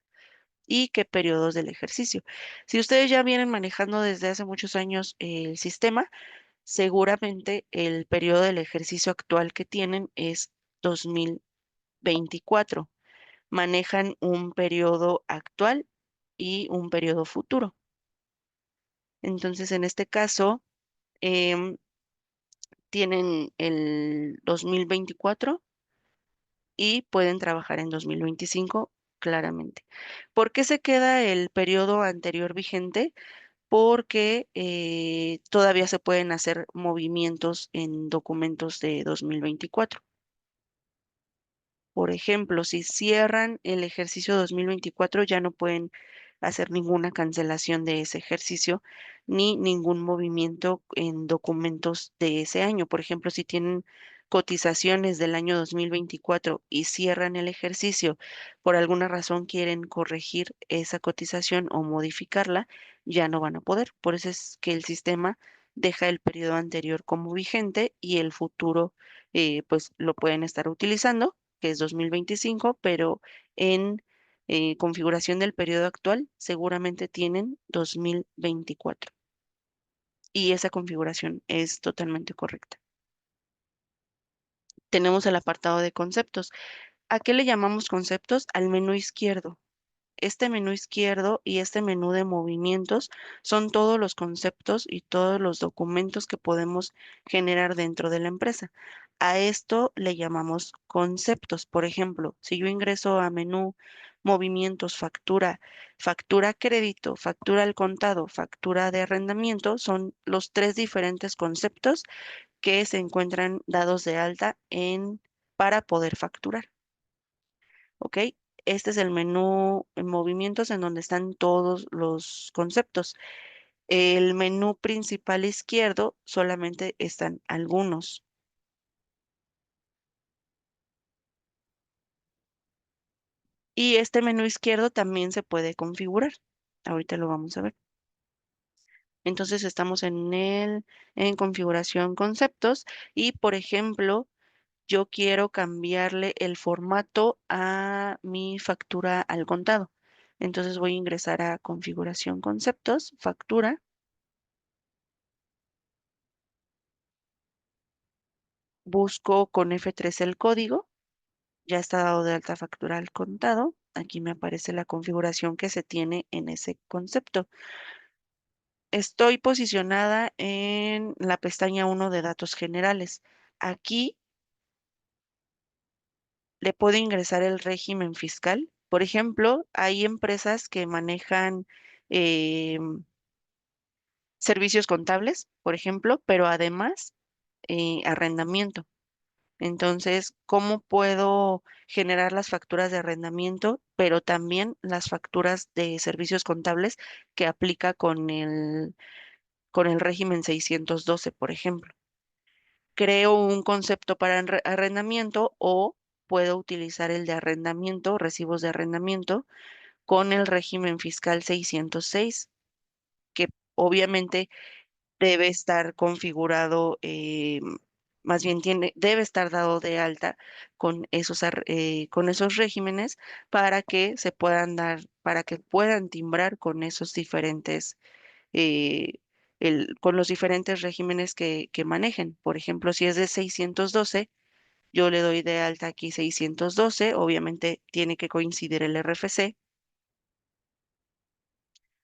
Speaker 1: ¿Y qué periodos del ejercicio? Si ustedes ya vienen manejando desde hace muchos años el sistema, seguramente el periodo del ejercicio actual que tienen es 2024. Manejan un periodo actual y un periodo futuro. Entonces, en este caso, em, tienen el 2024 y pueden trabajar en 2025 claramente. ¿Por qué se queda el periodo anterior vigente? Porque todavía se pueden hacer movimientos en documentos de 2024. Por ejemplo, si cierran el ejercicio 2024, ya no pueden hacer ninguna cancelación de ese ejercicio ni ningún movimiento en documentos de ese año. Por ejemplo, si tienen cotizaciones del año 2024 y cierran el ejercicio, por alguna razón quieren corregir esa cotización o modificarla, ya no van a poder. Por eso es que el sistema deja el periodo anterior como vigente y el futuro, pues lo pueden estar utilizando, que es 2025, pero en configuración del periodo actual seguramente tienen 2024 y esa configuración es totalmente correcta. Tenemos el apartado de conceptos. ¿A qué le llamamos conceptos? Al menú izquierdo. Este menú izquierdo y este menú de movimientos son todos los conceptos y todos los documentos que podemos generar dentro de la empresa. A esto le llamamos conceptos. Por ejemplo, si yo ingreso a menú, movimientos, factura, factura crédito, factura al contado, factura de arrendamiento, son los tres diferentes conceptos que se encuentran dados de alta para poder facturar. ¿Ok? Este es el menú en movimientos en donde están todos los conceptos. El menú principal izquierdo solamente están algunos. Y este menú izquierdo también se puede configurar. Ahorita lo vamos a ver. Entonces estamos en configuración conceptos y, por ejemplo, yo quiero cambiarle el formato a mi factura al contado. Entonces voy a ingresar a configuración conceptos, factura. Busco con F3 el código, ya está dado de alta factura al contado. Aquí me aparece la configuración que se tiene en ese concepto. Estoy posicionada en la pestaña 1 de datos generales. Aquí le puedo ingresar el régimen fiscal. Por ejemplo, hay empresas que manejan eh, servicios contables, por ejemplo, pero además arrendamiento. Entonces, ¿cómo puedo generar las facturas de arrendamiento, pero también las facturas de servicios contables que aplica con el régimen 612, por ejemplo? Creo un concepto para arrendamiento o puedo utilizar el de arrendamiento, recibos de arrendamiento, con el régimen fiscal 606, que obviamente debe estar configurado, más bien debe estar dado de alta con esos regímenes para que se puedan dar, para que puedan timbrar con esos diferentes, eh, con los diferentes regímenes que manejen. Por ejemplo, si es de 612, yo le doy de alta aquí 612, obviamente tiene que coincidir el RFC,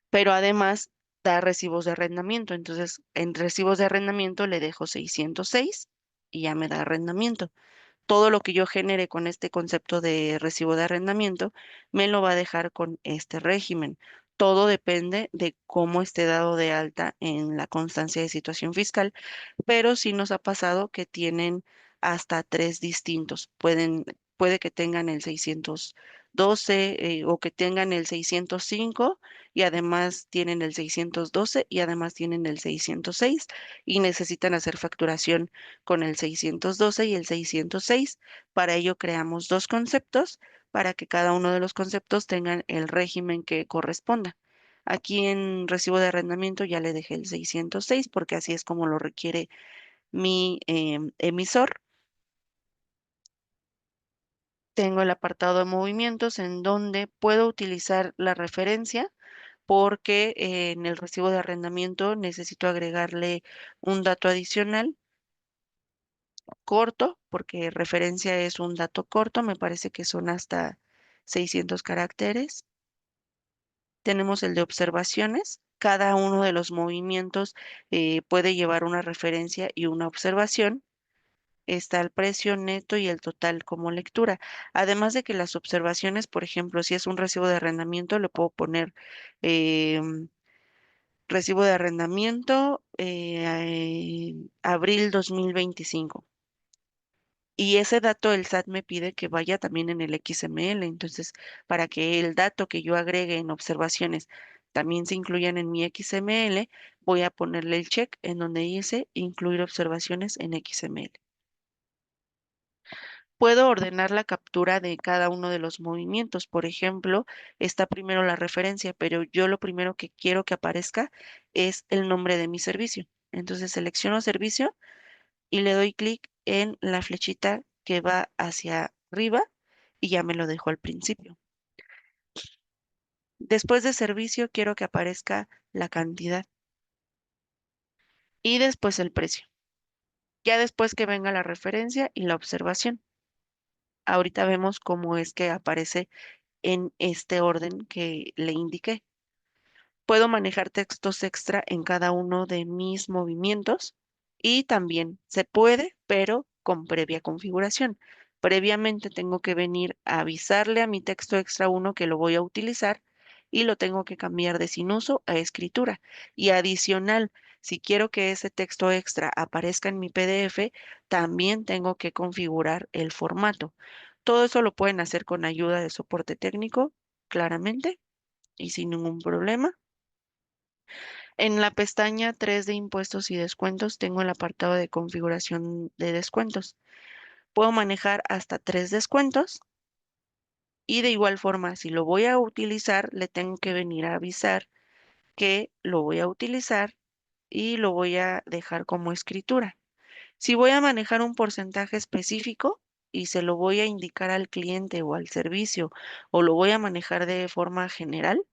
Speaker 1: pero además da recibos de arrendamiento. Entonces, en recibos de arrendamiento le dejo 606 y ya me da arrendamiento. Todo lo que yo genere con este concepto de recibo de arrendamiento me lo va a dejar con este régimen. Todo depende de cómo esté dado de alta en la constancia de situación fiscal, pero sí nos ha pasado que tienen hasta tres distintos. Puede que tengan el 612 o que tengan el 605 y además tienen el 612 y además tienen el 606 y necesitan hacer facturación con el 612 y el 606. Para ello creamos dos conceptos para que cada uno de los conceptos tengan el régimen que corresponda. Aquí en recibo de arrendamiento ya le dejé el 606 porque así es como lo requiere mi emisor. Tengo el apartado de movimientos en donde puedo utilizar la referencia porque en el recibo de arrendamiento necesito agregarle un dato adicional corto, porque referencia es un dato corto, me parece que son hasta 600 caracteres. Tenemos el de observaciones. Cada uno de los movimientos puede llevar una referencia y una observación. Está el precio neto y el total como lectura. Además de que las observaciones, por ejemplo, si es un recibo de arrendamiento, le puedo poner recibo de arrendamiento abril 2025. Y ese dato el SAT me pide que vaya también en el XML. Entonces, para que el dato que yo agregue en observaciones también se incluyan en mi XML, voy a ponerle el check en donde dice incluir observaciones en XML. Puedo ordenar la captura de cada uno de los movimientos. Por ejemplo, está primero la referencia, pero yo lo primero que quiero que aparezca es el nombre de mi servicio. Entonces selecciono servicio y le doy clic en la flechita que va hacia arriba y ya me lo dejo al principio. Después de servicio quiero que aparezca la cantidad y después el precio. Ya después que venga la referencia y la observación. Ahorita vemos cómo es que aparece en este orden que le indiqué. Puedo manejar textos extra en cada uno de mis movimientos y también se puede, pero con previa configuración. Previamente tengo que venir a avisarle a mi texto extra uno que lo voy a utilizar y lo tengo que cambiar de sin uso a escritura. Y adicional, si quiero que ese texto extra aparezca en mi PDF, también tengo que configurar el formato. Todo eso lo pueden hacer con ayuda de soporte técnico, claramente, y sin ningún problema. En la pestaña 3 de impuestos y descuentos tengo el apartado de configuración de descuentos. Puedo manejar hasta 3 descuentos y de igual forma, si lo voy a utilizar, le tengo que venir a avisar que lo voy a utilizar y lo voy a dejar como escritura. Si voy a manejar un porcentaje específico y se lo voy a indicar al cliente o al servicio o lo voy a manejar de forma general,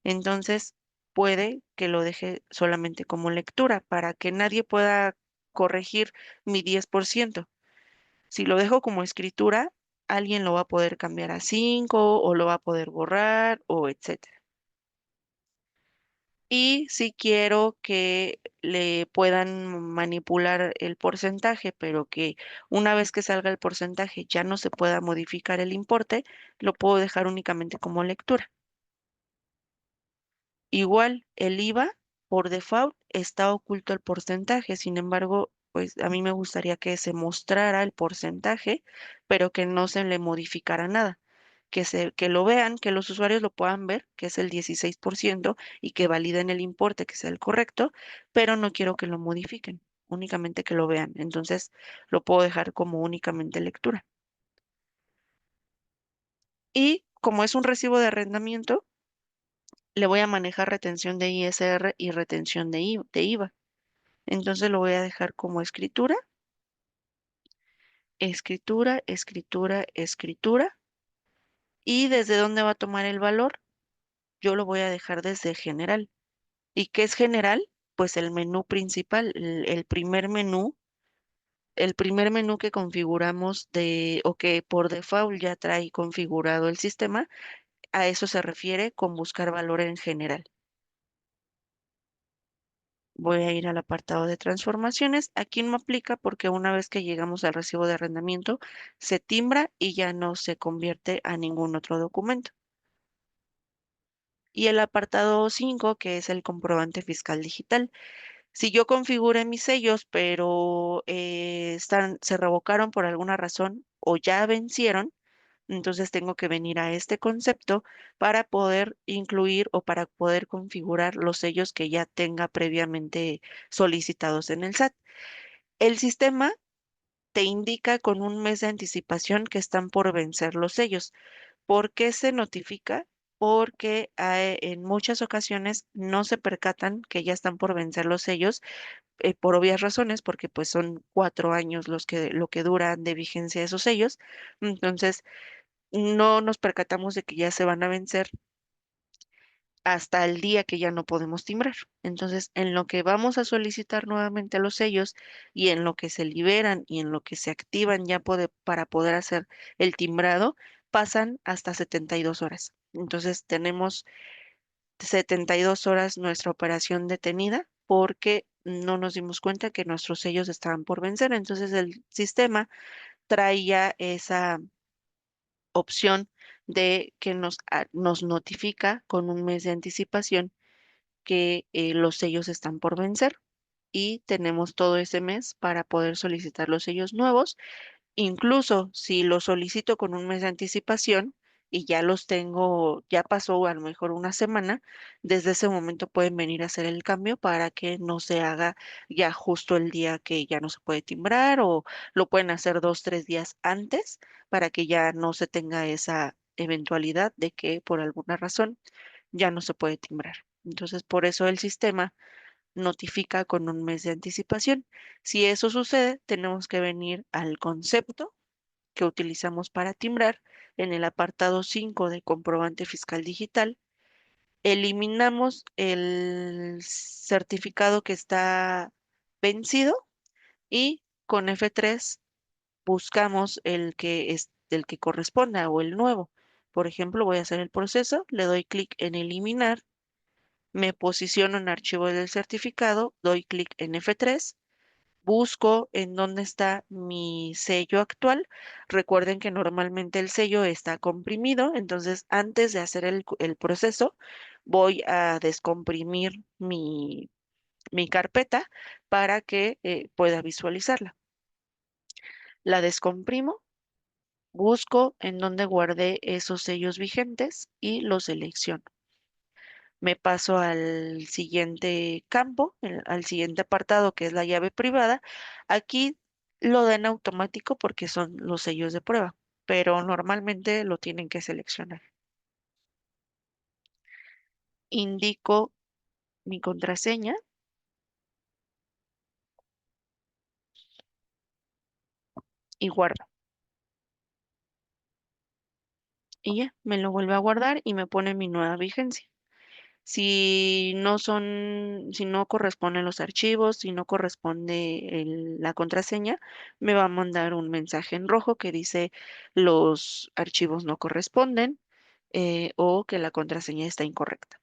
Speaker 1: entonces puede que lo deje solamente como lectura para que nadie pueda corregir mi 10%. Si lo dejo como escritura, alguien lo va a poder cambiar a 5 o lo va a poder borrar o etcétera. Y si quiero que le puedan manipular el porcentaje, pero que una vez que salga el porcentaje ya no se pueda modificar el importe, lo puedo dejar únicamente como lectura. Igual, el IVA por default está oculto el porcentaje, sin embargo, pues a mí me gustaría que se mostrara el porcentaje, pero que no se le modificara nada, que lo vean, que los usuarios lo puedan ver, que es el 16% y que validen el importe, que sea el correcto, pero no quiero que lo modifiquen, únicamente que lo vean. Entonces, lo puedo dejar como únicamente lectura. Y como es un recibo de arrendamiento, le voy a manejar retención de ISR y retención de IVA. Entonces lo voy a dejar como escritura, escritura, escritura, escritura. ¿Y desde dónde va a tomar el valor? Yo lo voy a dejar desde general. ¿Y qué es general? Pues el menú principal, el primer menú que configuramos o que por default ya trae configurado el sistema, a eso se refiere con buscar valor en general. Voy a ir al apartado de transformaciones. Aquí no aplica porque una vez que llegamos al recibo de arrendamiento, se timbra y ya no se convierte a ningún otro documento. Y el apartado 5, que es el comprobante fiscal digital. Si yo configuré mis sellos, pero se revocaron por alguna razón o ya vencieron, entonces tengo que venir a este concepto para poder incluir o para poder configurar los sellos que ya tenga previamente solicitados en el SAT. El sistema te indica con un mes de anticipación que están por vencer los sellos. ¿Por qué se notifica? Porque en muchas ocasiones no se percatan que ya están por vencer los sellos, por obvias razones, porque pues son 4 años lo que duran de vigencia esos sellos. Entonces, no nos percatamos de que ya se van a vencer hasta el día que ya no podemos timbrar. Entonces, en lo que vamos a solicitar nuevamente los sellos y en lo que se liberan y en lo que se activan ya para poder hacer el timbrado, pasan hasta 72 horas. Entonces, tenemos 72 horas nuestra operación detenida porque no nos dimos cuenta que nuestros sellos estaban por vencer. Entonces, el sistema traía esa opción de que nos notifica con un mes de anticipación que los sellos están por vencer y tenemos todo ese mes para poder solicitar los sellos nuevos. Incluso si los solicito con un mes de anticipación y ya los tengo, ya pasó a lo mejor una semana, desde ese momento pueden venir a hacer el cambio para que no se haga ya justo el día que ya no se puede timbrar o lo pueden hacer 2, 3 días antes para que ya no se tenga esa eventualidad de que por alguna razón ya no se puede timbrar. Entonces, por eso el sistema notifica con un mes de anticipación. Si eso sucede, tenemos que venir al concepto que utilizamos para timbrar en el apartado 5 de comprobante fiscal digital. Eliminamos el certificado que está vencido y con F3 buscamos el que del que corresponda o el nuevo. Por ejemplo, voy a hacer el proceso, le doy clic en eliminar, me posiciono en archivo del certificado, doy clic en F3, busco en dónde está mi sello actual. Recuerden que normalmente el sello está comprimido, entonces antes de hacer el proceso voy a descomprimir mi carpeta para que pueda visualizarla. La descomprimo, busco en dónde guardé esos sellos vigentes y los selecciono. Me paso al siguiente campo, al siguiente apartado que es la llave privada. Aquí lo da en automático porque son los sellos de prueba, pero normalmente lo tienen que seleccionar. Indico mi contraseña y guardo. Y ya, me lo vuelve a guardar y me pone mi nueva vigencia. Si no corresponden los archivos, si no corresponde la contraseña, me va a mandar un mensaje en rojo que dice los archivos no corresponden o que la contraseña está incorrecta.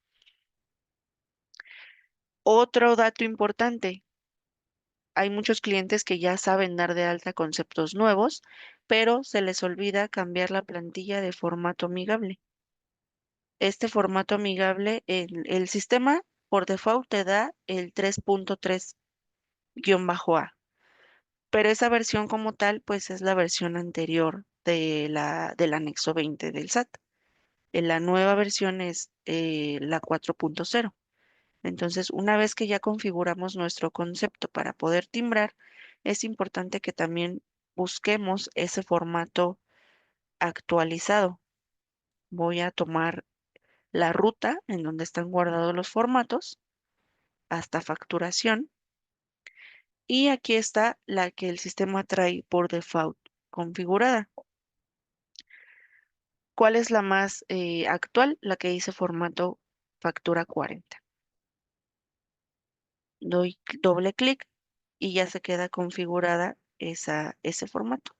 Speaker 1: Otro dato importante, hay muchos clientes que ya saben dar de alta conceptos nuevos, pero se les olvida cambiar la plantilla de formato amigable. Este formato amigable, el sistema por default te da el 3.3-A, pero esa versión como tal, pues es la versión anterior del anexo 20 del SAT. La nueva versión es la 4.0. Entonces, una vez que ya configuramos nuestro concepto para poder timbrar, es importante que también busquemos ese formato actualizado. Voy a tomar la ruta en donde están guardados los formatos hasta facturación. Y aquí está la que el sistema trae por default configurada. ¿Cuál es la más actual? La que dice formato factura 40. Doy doble clic y ya se queda configurada ese formato.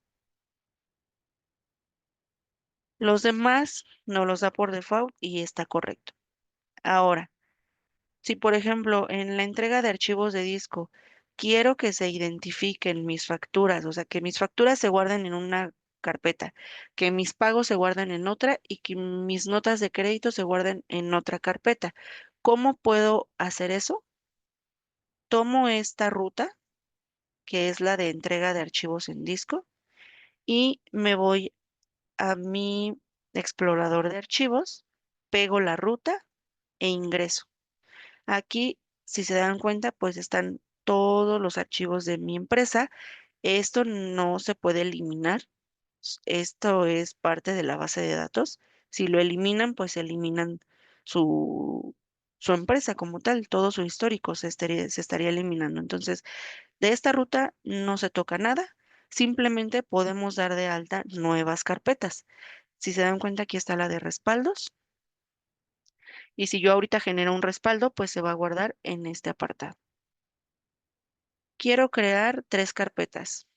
Speaker 1: Los demás no los da por default y está correcto. Ahora, si, por ejemplo, en la entrega de archivos de disco quiero que se identifiquen mis facturas, o sea, que mis facturas se guarden en una carpeta, que mis pagos se guarden en otra y que mis notas de crédito se guarden en otra carpeta, ¿cómo puedo hacer eso? Tomo esta ruta, que es la de entrega de archivos en disco, y me voy a mi explorador de archivos, pego la ruta e ingreso. Aquí, si se dan cuenta, pues están todos los archivos de mi empresa. Esto no se puede eliminar. Esto es parte de la base de datos. Si lo eliminan, pues eliminan su, su empresa como tal, todo su histórico se estaría eliminando. Entonces, de esta ruta no se toca nada. Simplemente podemos dar de alta nuevas carpetas. Si se dan cuenta, aquí está la de respaldos. Y si yo ahorita genero un respaldo, pues se va a guardar en este apartado. Quiero crear tres carpetas.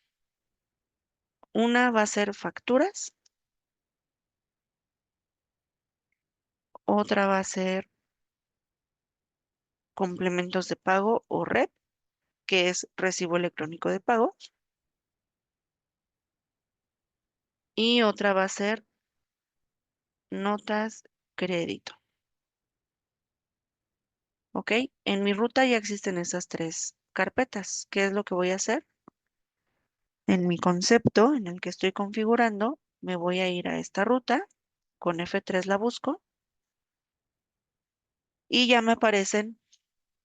Speaker 1: Una va a ser facturas, otra va a ser complementos de pago o REP, que es recibo electrónico de pago, y otra va a ser notas crédito. ¿Ok? En mi ruta ya existen esas tres carpetas. ¿Qué es lo que voy a hacer? En mi concepto en el que estoy configurando, me voy a ir a esta ruta, con F3 la busco y ya me aparecen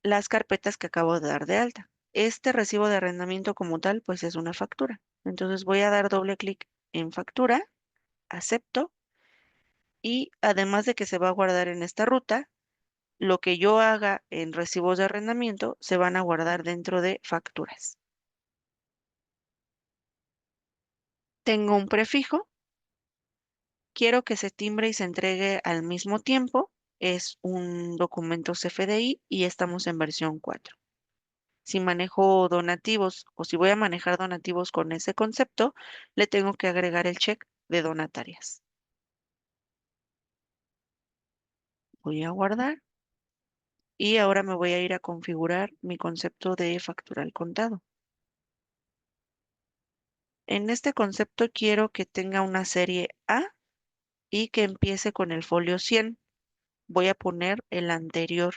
Speaker 1: las carpetas que acabo de dar de alta. Este recibo de arrendamiento como tal, pues es una factura. Entonces voy a dar doble clic en factura, acepto y además de que se va a guardar en esta ruta, lo que yo haga en recibos de arrendamiento se van a guardar dentro de facturas. Tengo un prefijo, quiero que se timbre y se entregue al mismo tiempo. Es un documento CFDI y estamos en versión 4. Si manejo donativos o si voy a manejar donativos con ese concepto, le tengo que agregar el check de donatarias. Voy a guardar y ahora me voy a ir a configurar mi concepto de factura al contado. En este concepto quiero que tenga una serie A y que empiece con el folio 100. Voy a poner el anterior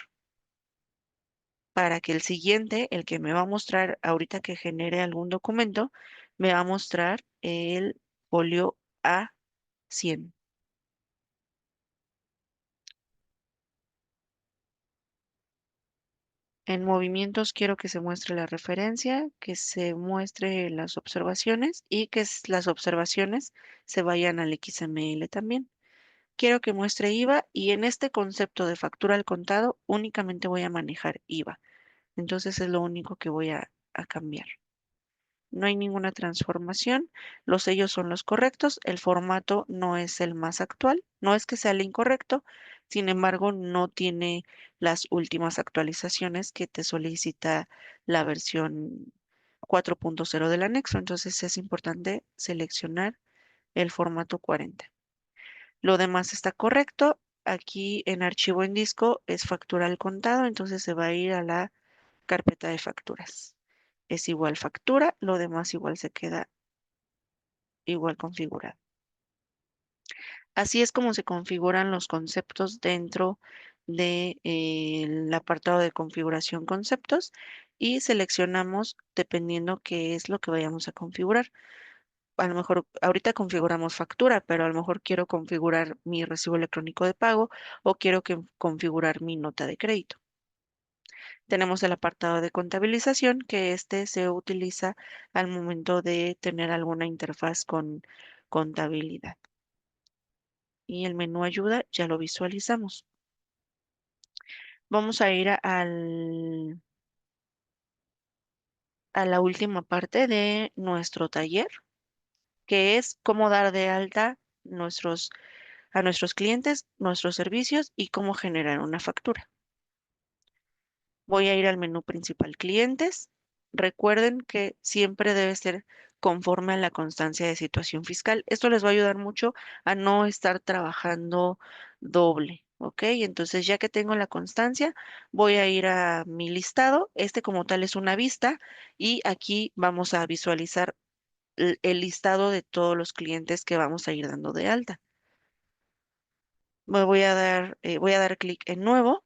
Speaker 1: para que el siguiente, el que me va a mostrar ahorita que genere algún documento, me va a mostrar el folio A100. En movimientos quiero que se muestre la referencia, que se muestre las observaciones y que las observaciones se vayan al XML también. Quiero que muestre IVA y en este concepto de factura al contado únicamente voy a manejar IVA. Entonces es lo único que voy a cambiar. No hay ninguna transformación, los sellos son los correctos, el formato no es el más actual, no es que sea el incorrecto, sin embargo no tiene las últimas actualizaciones que te solicita la versión 4.0 del anexo, entonces es importante seleccionar el formato 40. Lo demás está correcto, aquí en archivo en disco es factura al contado, entonces se va a ir a la carpeta de facturas. Es igual factura, lo demás igual se queda igual configurado. Así es como se configuran los conceptos dentro del apartado de configuración conceptos y seleccionamos dependiendo qué es lo que vayamos a configurar. A lo mejor ahorita configuramos factura, pero a lo mejor quiero configurar mi recibo electrónico de pago o quiero configurar mi nota de crédito. Tenemos el apartado de contabilización, que este se utiliza al momento de tener alguna interfaz con contabilidad. Y el menú ayuda ya lo visualizamos. Vamos a ir a la última parte de nuestro taller, que es cómo dar de alta a nuestros clientes, nuestros servicios y cómo generar una factura. Voy a ir al menú principal clientes. Recuerden que siempre debe ser conforme a la constancia de situación fiscal. Esto les va a ayudar mucho a no estar trabajando doble, ¿ok? Entonces, ya que tengo la constancia, voy a ir a mi listado. Este como tal es una vista y aquí vamos a visualizar el listado de todos los clientes que vamos a ir dando de alta. Voy a dar clic en nuevo.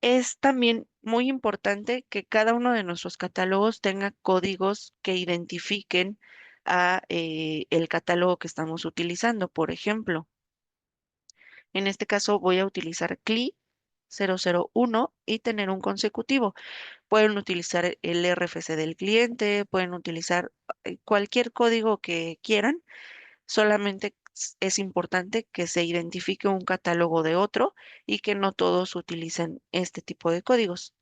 Speaker 1: Es también muy importante que cada uno de nuestros catálogos tenga códigos que identifiquen a el catálogo que estamos utilizando. Por ejemplo, en este caso voy a utilizar CLI 001 y tener un consecutivo. Pueden utilizar el RFC del cliente, pueden utilizar cualquier código que quieran. Solamente es importante que se identifique un catálogo de otro y que no todos utilicen este tipo de códigos.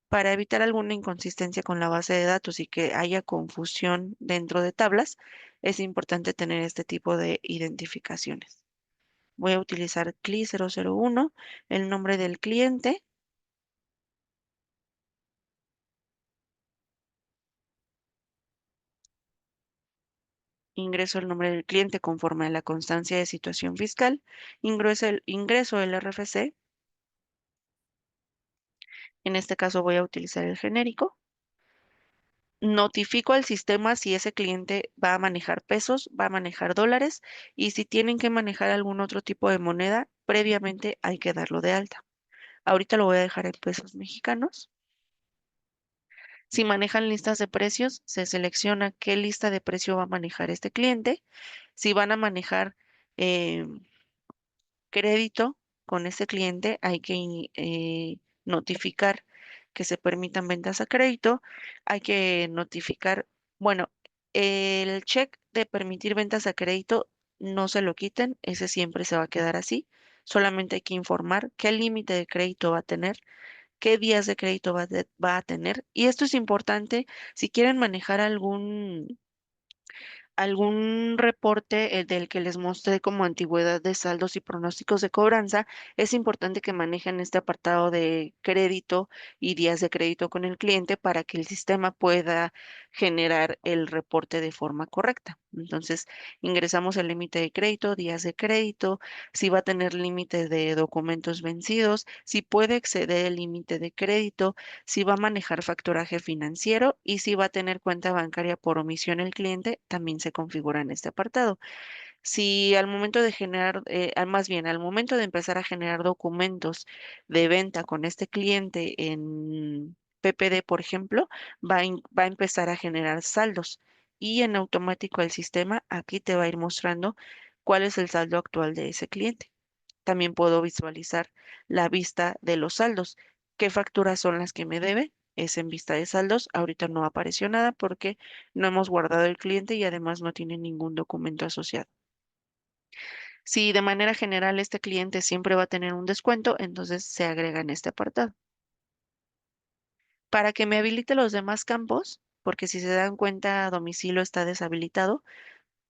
Speaker 1: Para evitar alguna inconsistencia con la base de datos y que haya confusión dentro de tablas, es importante tener este tipo de identificaciones. Voy a utilizar CLI 001, el nombre del cliente, ingreso el nombre del cliente conforme a la constancia de situación fiscal, ingreso el RFC, en este caso voy a utilizar el genérico. Notifico al sistema si ese cliente va a manejar pesos, va a manejar dólares y si tienen que manejar algún otro tipo de moneda, previamente hay que darlo de alta. Ahorita lo voy a dejar en pesos mexicanos. Si manejan listas de precios, se selecciona qué lista de precio va a manejar este cliente. Si van a manejar eh, crédito con ese cliente, hay que notificar que se permitan ventas a crédito. Hay que notificar, bueno, el check de permitir ventas a crédito no se lo quiten, ese siempre se va a quedar así. Solamente hay que informar qué límite de crédito va a tener, qué días de crédito va a tener. Y esto es importante si quieren manejar algún reporte del que les mostré como antigüedad de saldos y pronósticos de cobranza, es importante que manejen este apartado de crédito y días de crédito con el cliente para que el sistema pueda generar el reporte de forma correcta. Entonces, ingresamos el límite de crédito, días de crédito, si va a tener límite de documentos vencidos, si puede exceder el límite de crédito, si va a manejar facturaje financiero y si va a tener cuenta bancaria por omisión el cliente, también se configura en este apartado. Si al momento de generar, más bien al momento de empezar a generar documentos de venta con este cliente en PPD, por ejemplo, va a empezar a generar saldos y en automático el sistema aquí te va a ir mostrando cuál es el saldo actual de ese cliente. También puedo visualizar la vista de los saldos. ¿Qué facturas son las que me debe? Es en vista de saldos. Ahorita no apareció nada porque no hemos guardado el cliente y además no tiene ningún documento asociado. Si de manera general este cliente siempre va a tener un descuento, entonces se agrega en este apartado. Para que me habilite los demás campos, porque si se dan cuenta, domicilio está deshabilitado,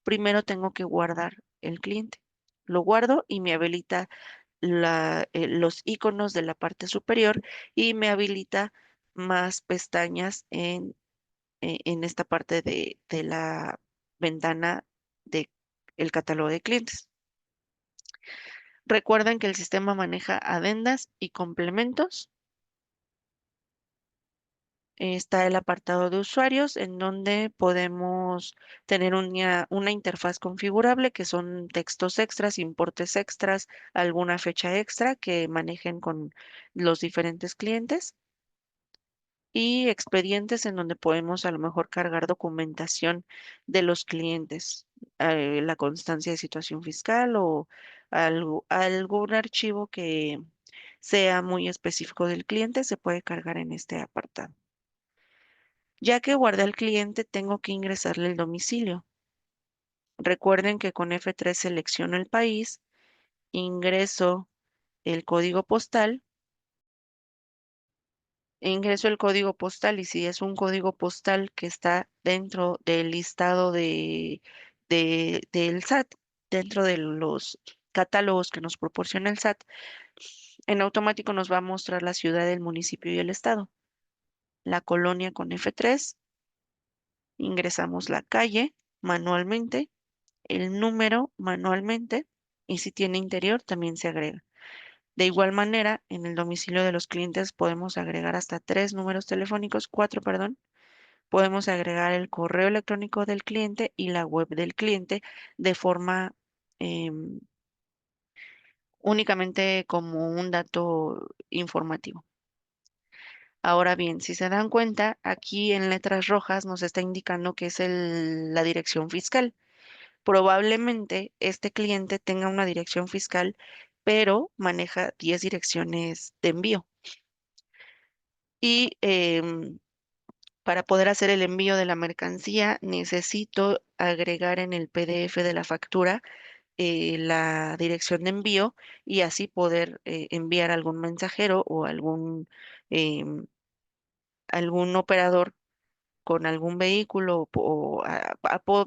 Speaker 1: primero tengo que guardar el cliente. Lo guardo y me habilita los iconos de la parte superior y me habilita más pestañas en esta parte de la ventana de el catálogo de clientes. Recuerden que el sistema maneja adendas y complementos. Está el apartado de usuarios en donde podemos tener una interfaz configurable que son textos extras, importes extras, alguna fecha extra que manejen con los diferentes clientes y expedientes en donde podemos a lo mejor cargar documentación de los clientes, la constancia de situación fiscal o algún archivo que sea muy específico del cliente se puede cargar en este apartado. Ya que guardé al cliente, tengo que ingresarle el domicilio. Recuerden que con F3 selecciono el país, ingreso el código postal, ingreso el código postal y si es un código postal que está dentro del listado del SAT, dentro de los catálogos que nos proporciona el SAT, en automático nos va a mostrar la ciudad, el municipio y el estado. La colonia con F3, ingresamos la calle manualmente, el número manualmente y si tiene interior también se agrega. De igual manera, en el domicilio de los clientes podemos agregar hasta tres números telefónicos, cuatro, perdón. Podemos agregar el correo electrónico del cliente y la web del cliente de forma em, únicamente como un dato informativo. Ahora bien, si se dan cuenta, aquí en letras rojas nos está indicando que es la dirección fiscal. Probablemente este cliente tenga una dirección fiscal, pero maneja 10 direcciones de envío. Y para poder hacer el envío de la mercancía, necesito agregar en el PDF de la factura la dirección de envío y así poder enviar algún mensajero o algún operador con algún vehículo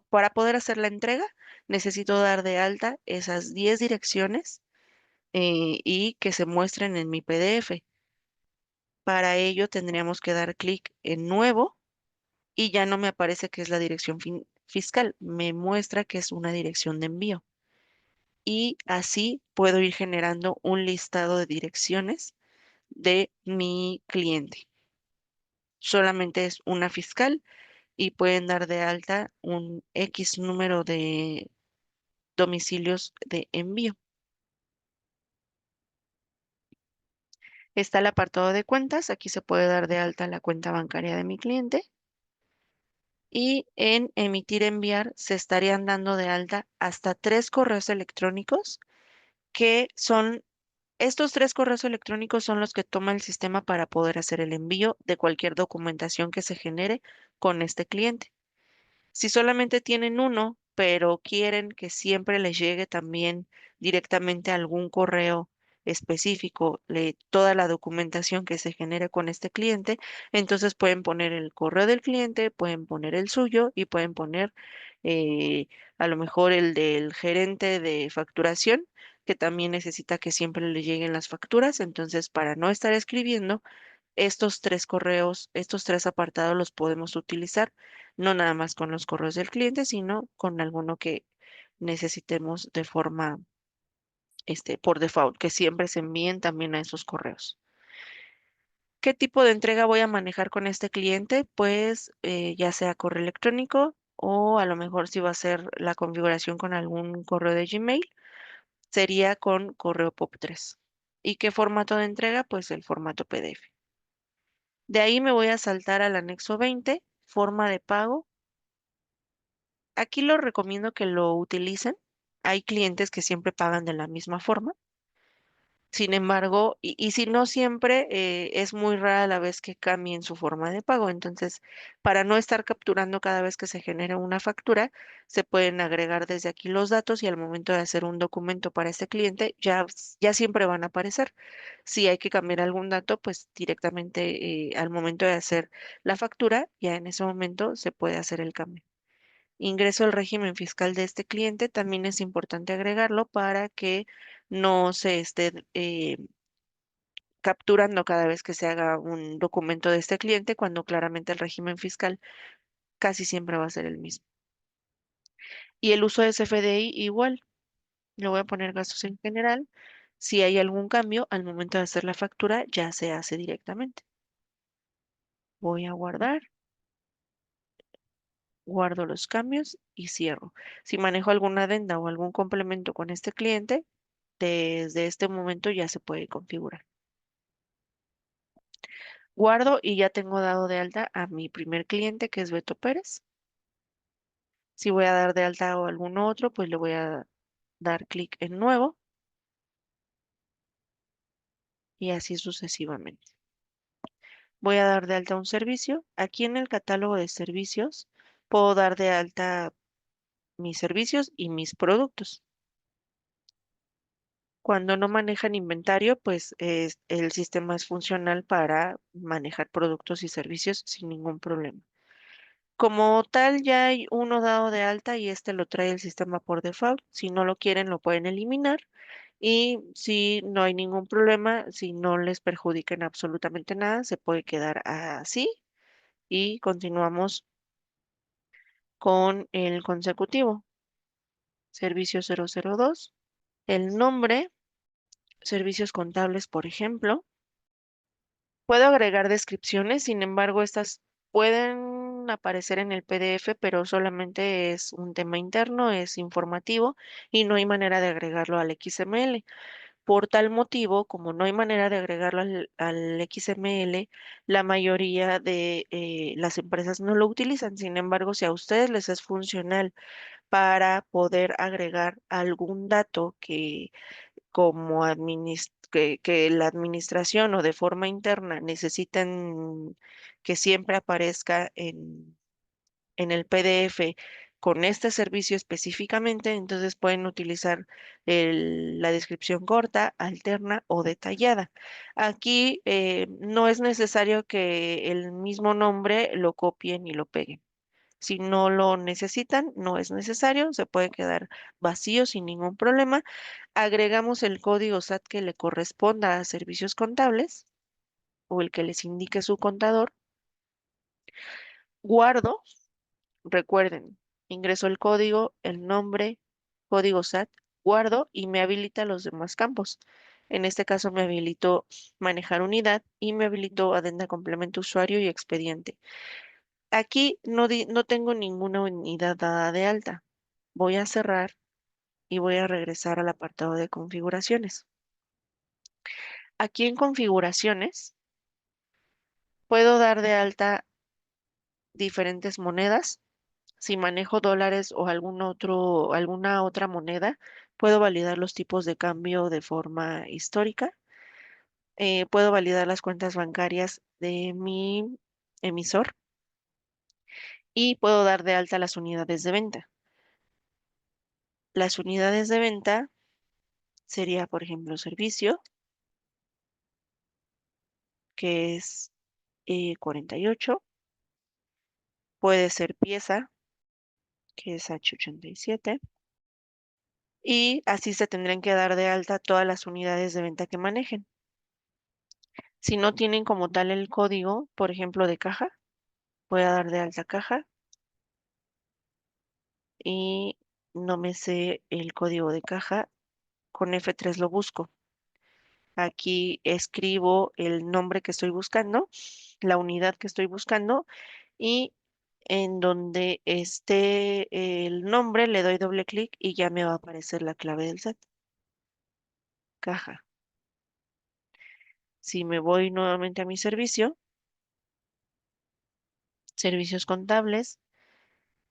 Speaker 1: para poder hacer la entrega, necesito dar de alta esas 10 direcciones y que se muestren en mi PDF. Para ello tendríamos que dar clic en nuevo y ya no me aparece que es la dirección fiscal, me muestra que es una dirección de envío. Y así puedo ir generando un listado de direcciones de mi cliente. Solamente es una fiscal y pueden dar de alta un X número de domicilios de envío. Está el apartado de cuentas. Aquí se puede dar de alta la cuenta bancaria de mi cliente. Y en emitir enviar se estarían dando de alta hasta tres correos electrónicos que son, estos tres correos electrónicos son los que toma el sistema para poder hacer el envío de cualquier documentación que se genere con este cliente. Si solamente tienen uno, pero quieren que siempre les llegue también directamente algún correo específico, toda la documentación que se genere con este cliente, entonces pueden poner el correo del cliente, pueden poner el suyo y pueden poner eh, a lo mejor el del gerente de facturación, que también necesita que siempre le lleguen las facturas, entonces para no estar escribiendo, estos tres correos, estos tres apartados los podemos utilizar, no nada más con los correos del cliente, sino con alguno que necesitemos de forma, por default, que siempre se envíen también a esos correos. ¿Qué tipo de entrega voy a manejar con este cliente? Pues ya sea correo electrónico o a lo mejor si va a ser la configuración con algún correo de Gmail, sería con correo POP3. ¿Y qué formato de entrega? Pues el formato PDF. De ahí me voy a saltar al anexo 20, forma de pago. Aquí lo recomiendo que lo utilicen. Hay clientes que siempre pagan de la misma forma. Sin embargo, y si no siempre, es muy rara la vez que cambien su forma de pago. Entonces, para no estar capturando cada vez que se genere una factura, se pueden agregar desde aquí los datos y al momento de hacer un documento para este cliente, ya siempre van a aparecer. Si hay que cambiar algún dato, pues directamente al momento de hacer la factura, ya en ese momento se puede hacer el cambio. Ingreso al régimen fiscal de este cliente, también es importante agregarlo para que no se esté capturando cada vez que se haga un documento de este cliente, cuando claramente el régimen fiscal casi siempre va a ser el mismo. Y el uso de CFDI igual, le voy a poner gastos en general. Si hay algún cambio, al momento de hacer la factura ya se hace directamente. Voy a guardar, guardo los cambios y cierro. Si manejo alguna adenda o algún complemento con este cliente, desde este momento ya se puede configurar. Guardo y ya tengo dado de alta a mi primer cliente, que es Beto Pérez. Si voy a dar de alta o algún otro, pues le voy a dar clic en nuevo y así sucesivamente. Voy a dar de alta un servicio. Aquí en el catálogo de servicios puedo dar de alta mis servicios y mis productos. Cuando no manejan inventario, pues el sistema es funcional para manejar productos y servicios sin ningún problema. Como tal, ya hay uno dado de alta y este lo trae el sistema por default. Si no lo quieren, lo pueden eliminar. Y si no hay ningún problema, si no les perjudican absolutamente nada, se puede quedar así y continuamos con el consecutivo. Servicio 002. El nombre, servicios contables, por ejemplo. Puedo agregar descripciones, sin embargo, estas pueden aparecer en el PDF, pero solamente es un tema interno, es informativo y no hay manera de agregarlo al XML. Por tal motivo, como no hay manera de agregarlo al XML, la mayoría de las empresas no lo utilizan. Sin embargo, si a ustedes les es funcional para poder agregar algún dato que como que la administración o de forma interna necesitan que siempre aparezca en el PDF con este servicio específicamente, entonces pueden utilizar la descripción corta, alterna o detallada. Aquí no es necesario que el mismo nombre lo copien y lo peguen. Si no lo necesitan, no es necesario, se puede quedar vacío sin ningún problema. Agregamos el código SAT que le corresponda a servicios contables o el que les indique su contador. Guardo. Recuerden, ingreso el código, el nombre, código SAT, guardo y me habilita los demás campos. En este caso me habilitó manejar unidad y me habilitó adenda complemento usuario y expediente. Aquí no tengo ninguna unidad dada de alta. Voy a cerrar y voy a regresar al apartado de configuraciones. Aquí en configuraciones puedo dar de alta diferentes monedas. Si manejo dólares o alguna otra moneda, puedo validar los tipos de cambio de forma histórica. Puedo validar las cuentas bancarias de mi emisor y puedo dar de alta las unidades de venta. Las unidades de venta sería, por ejemplo, servicio, que es 48. Puede ser pieza, que es H87. Y así se tendrían que dar de alta todas las unidades de venta que manejen. Si no tienen como tal el código, por ejemplo, de caja, voy a dar de alta caja y no me sé el código de caja, con F3 lo busco. Aquí escribo el nombre que estoy buscando, la unidad que estoy buscando y en donde esté el nombre le doy doble clic y ya me va a aparecer la clave del SAT. Caja. Si me voy nuevamente a mi servicio, servicios contables,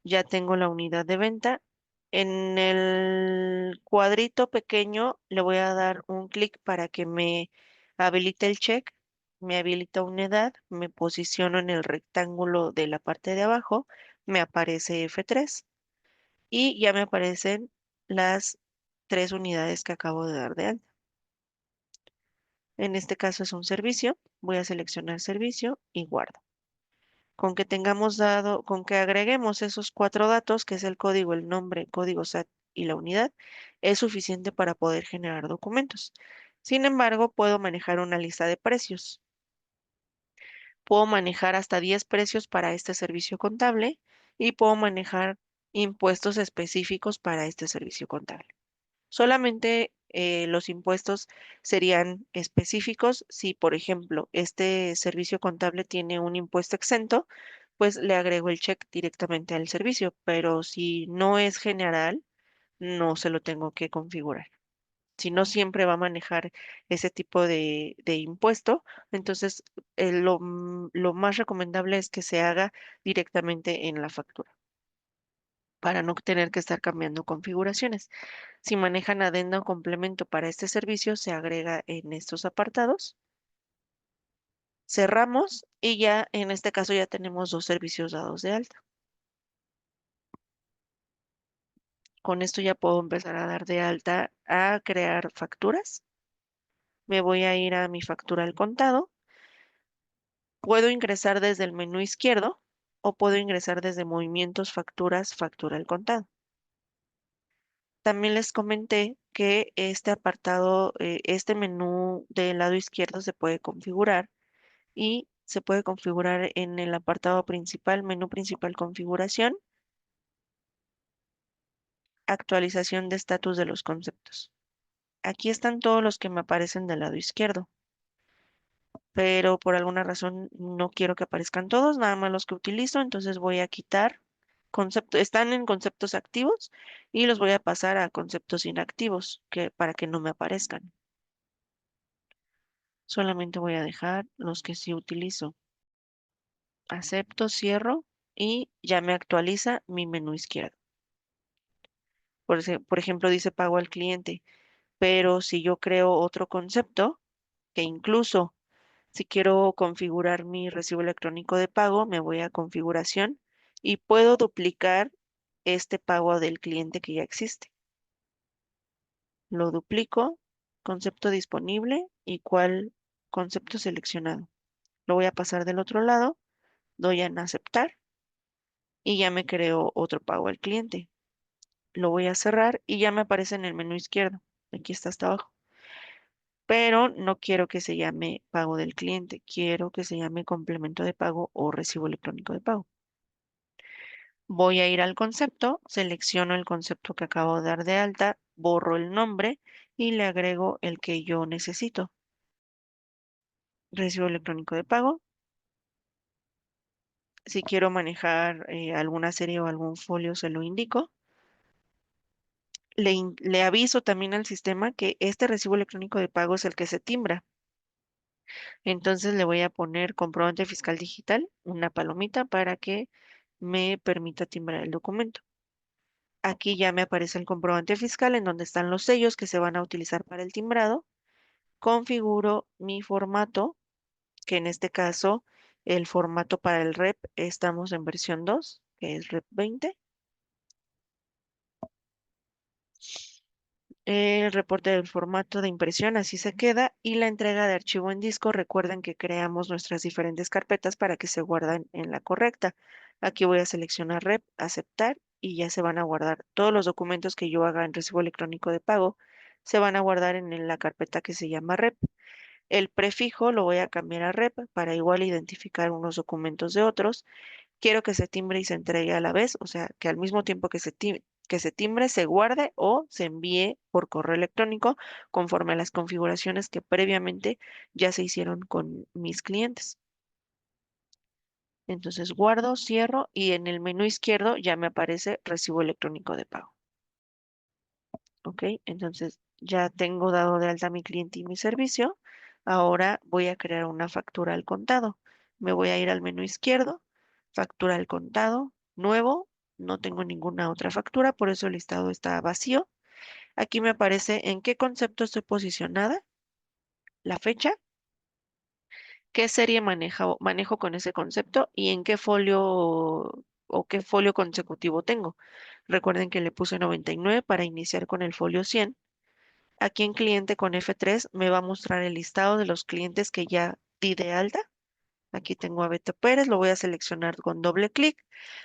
Speaker 1: ya tengo la unidad de venta. En el cuadrito pequeño le voy a dar un clic para que me habilite el check, me habilita unidad, me posiciono en el rectángulo de la parte de abajo, me aparece F3 y ya me aparecen las tres unidades que acabo de dar de alta. En este caso es un servicio, voy a seleccionar servicio y guardo. Con que tengamos dado, con que agreguemos esos cuatro datos, que es el código, el nombre, código SAT y la unidad, es suficiente para poder generar documentos. Sin embargo, puedo manejar una lista de precios. Puedo manejar hasta 10 precios para este servicio contable y puedo manejar impuestos específicos para este servicio contable. Solamente los impuestos serían específicos si, por ejemplo, este servicio contable tiene un impuesto exento, pues le agrego el check directamente al servicio, pero si no es general, no se lo tengo que configurar. Si no siempre va a manejar ese tipo de impuesto, entonces lo más recomendable es que se haga directamente en la factura para no tener que estar cambiando configuraciones. Si manejan adenda o complemento para este servicio, se agrega en estos apartados. Cerramos y ya en este caso ya tenemos dos servicios dados de alta. Con esto ya puedo empezar a dar de alta a crear facturas. Me voy a ir a mi factura al contado. Puedo ingresar desde el menú izquierdo o puedo ingresar desde movimientos, facturas, factura al contado. También les comenté que este apartado, este menú del lado izquierdo se puede configurar y se puede configurar en el apartado principal, menú principal configuración, actualización de estatus de los conceptos. Aquí están todos los que me aparecen del lado izquierdo, pero por alguna razón no quiero que aparezcan todos, nada más los que utilizo, entonces voy a quitar conceptos, están en conceptos activos y los voy a pasar a conceptos inactivos para que no me aparezcan. Solamente voy a dejar los que sí utilizo. Acepto, cierro y ya me actualiza mi menú izquierdo. Por ejemplo, dice pago al cliente, pero si yo creo otro concepto, que incluso si quiero configurar mi recibo electrónico de pago, me voy a configuración y puedo duplicar este pago del cliente que ya existe. Lo duplico, concepto disponible y cuál concepto seleccionado. Lo voy a pasar del otro lado, doy en aceptar y ya me creo otro pago al cliente. Lo voy a cerrar y ya me aparece en el menú izquierdo. Aquí está hasta abajo. Pero no quiero que se llame pago del cliente, quiero que se llame complemento de pago o recibo electrónico de pago. Voy a ir al concepto, selecciono el concepto que acabo de dar de alta, borro el nombre y le agrego el que yo necesito. Recibo electrónico de pago. Si quiero manejar alguna serie o algún folio, se lo indico. Le aviso también al sistema que este recibo electrónico de pago es el que se timbra. Entonces le voy a poner comprobante fiscal digital, una palomita para que me permita timbrar el documento. Aquí ya me aparece el comprobante fiscal en donde están los sellos que se van a utilizar para el timbrado. Configuro mi formato, que en este caso el formato para el REP estamos en versión 2, que es REP 20. El reporte del formato de impresión, así se queda, y la entrega de archivo en disco. Recuerden que creamos nuestras diferentes carpetas para que se guarden en la correcta. Aquí voy a seleccionar REP, aceptar, y ya se van a guardar todos los documentos que yo haga en recibo electrónico de pago. Se van a guardar en la carpeta que se llama REP. El prefijo lo voy a cambiar a rep para igual identificar unos documentos de otros. Quiero que se timbre y se entregue a la vez, o sea, que al mismo tiempo que se timbre, se guarde o se envíe por correo electrónico conforme a las configuraciones que previamente ya se hicieron con mis clientes. Entonces guardo, cierro y en el menú izquierdo ya me aparece recibo electrónico de pago. ¿Ok? Entonces ya tengo dado de alta a mi cliente y mi servicio. Ahora voy a crear una factura al contado. Me voy a ir al menú izquierdo, factura al contado, nuevo. No tengo ninguna otra factura, por eso el listado está vacío. Aquí me aparece en qué concepto estoy posicionada, la fecha, qué serie manejo con ese concepto y en qué folio o qué folio consecutivo tengo. Recuerden que le puse 99 para iniciar con el folio 100. Aquí en cliente con F3 me va a mostrar el listado de los clientes que ya di de alta. Aquí tengo a Beto Pérez, lo voy a seleccionar con doble clic,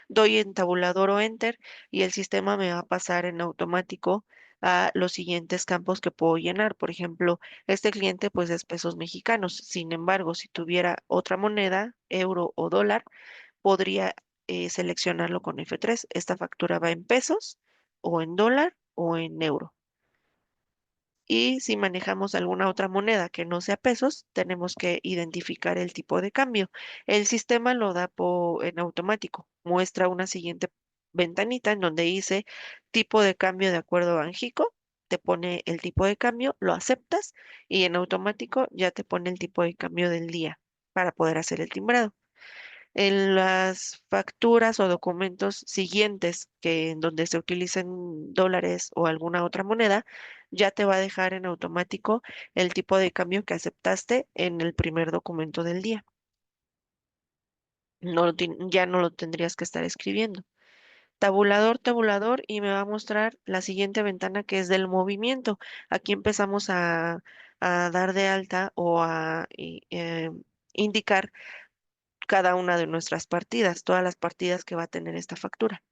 Speaker 1: doy en tabulador o enter y el sistema me va a pasar en automático a los siguientes campos que puedo llenar. Por ejemplo, este cliente pues es pesos mexicanos. Sin embargo, si tuviera otra moneda, euro o dólar, podría seleccionarlo con F3. Esta factura va en pesos o en dólar o en euro. Y si manejamos alguna otra moneda que no sea pesos, tenemos que identificar el tipo de cambio. El sistema lo da en automático. Muestra una siguiente ventanita en donde dice tipo de cambio de acuerdo a Banjico. Te pone el tipo de cambio, lo aceptas y en automático ya te pone el tipo de cambio del día para poder hacer el timbrado. En las facturas o documentos siguientes que en donde se utilicen dólares o alguna otra moneda, ya te va a dejar en automático el tipo de cambio que aceptaste en el primer documento del día. Ya no lo tendrías que estar escribiendo. Tabulador, y me va a mostrar la siguiente ventana que es del movimiento. Aquí empezamos a dar de alta o indicar cada una de nuestras partidas, todas las partidas que va a tener esta factura.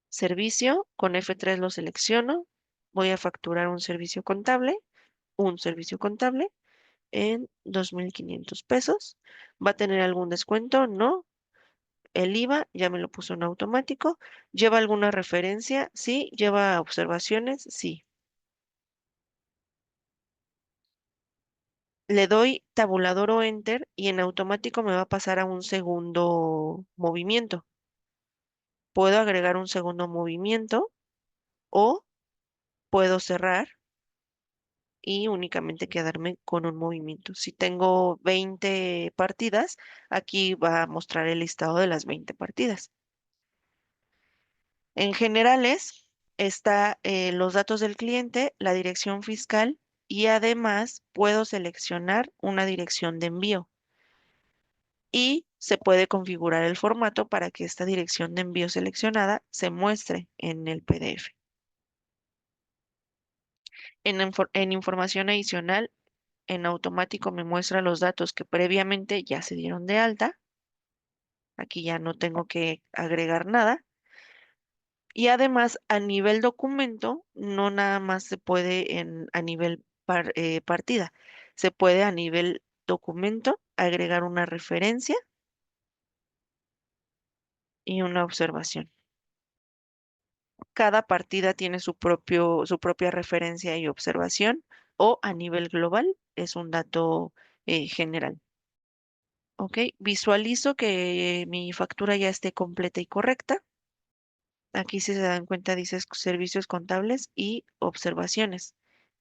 Speaker 1: Servicio, con F3 lo selecciono, voy a facturar un servicio contable en 2,500 pesos. ¿Va a tener algún descuento? No. El IVA ya me lo puso en automático. ¿Lleva alguna referencia? Sí. ¿Lleva observaciones? Sí. Le doy tabulador o enter y en automático me va a pasar a un segundo movimiento. Puedo agregar un segundo movimiento o puedo cerrar y únicamente quedarme con un movimiento. Si tengo 20 partidas, aquí va a mostrar el listado de las 20 partidas. En generales, está los datos del cliente, la dirección fiscal y además puedo seleccionar una dirección de envío y se puede configurar el formato para que esta dirección de envío seleccionada se muestre en el PDF. En información adicional, en automático me muestra los datos que previamente ya se dieron de alta. Aquí ya no tengo que agregar nada. Y además, a nivel documento, no nada más se puede a nivel partida. Se puede a nivel documento agregar una referencia y una observación. Cada partida tiene su propia referencia y observación, o a nivel global es un dato general. Ok, visualizo que mi factura ya esté completa y correcta. Aquí si se dan cuenta dice servicios contables y observaciones.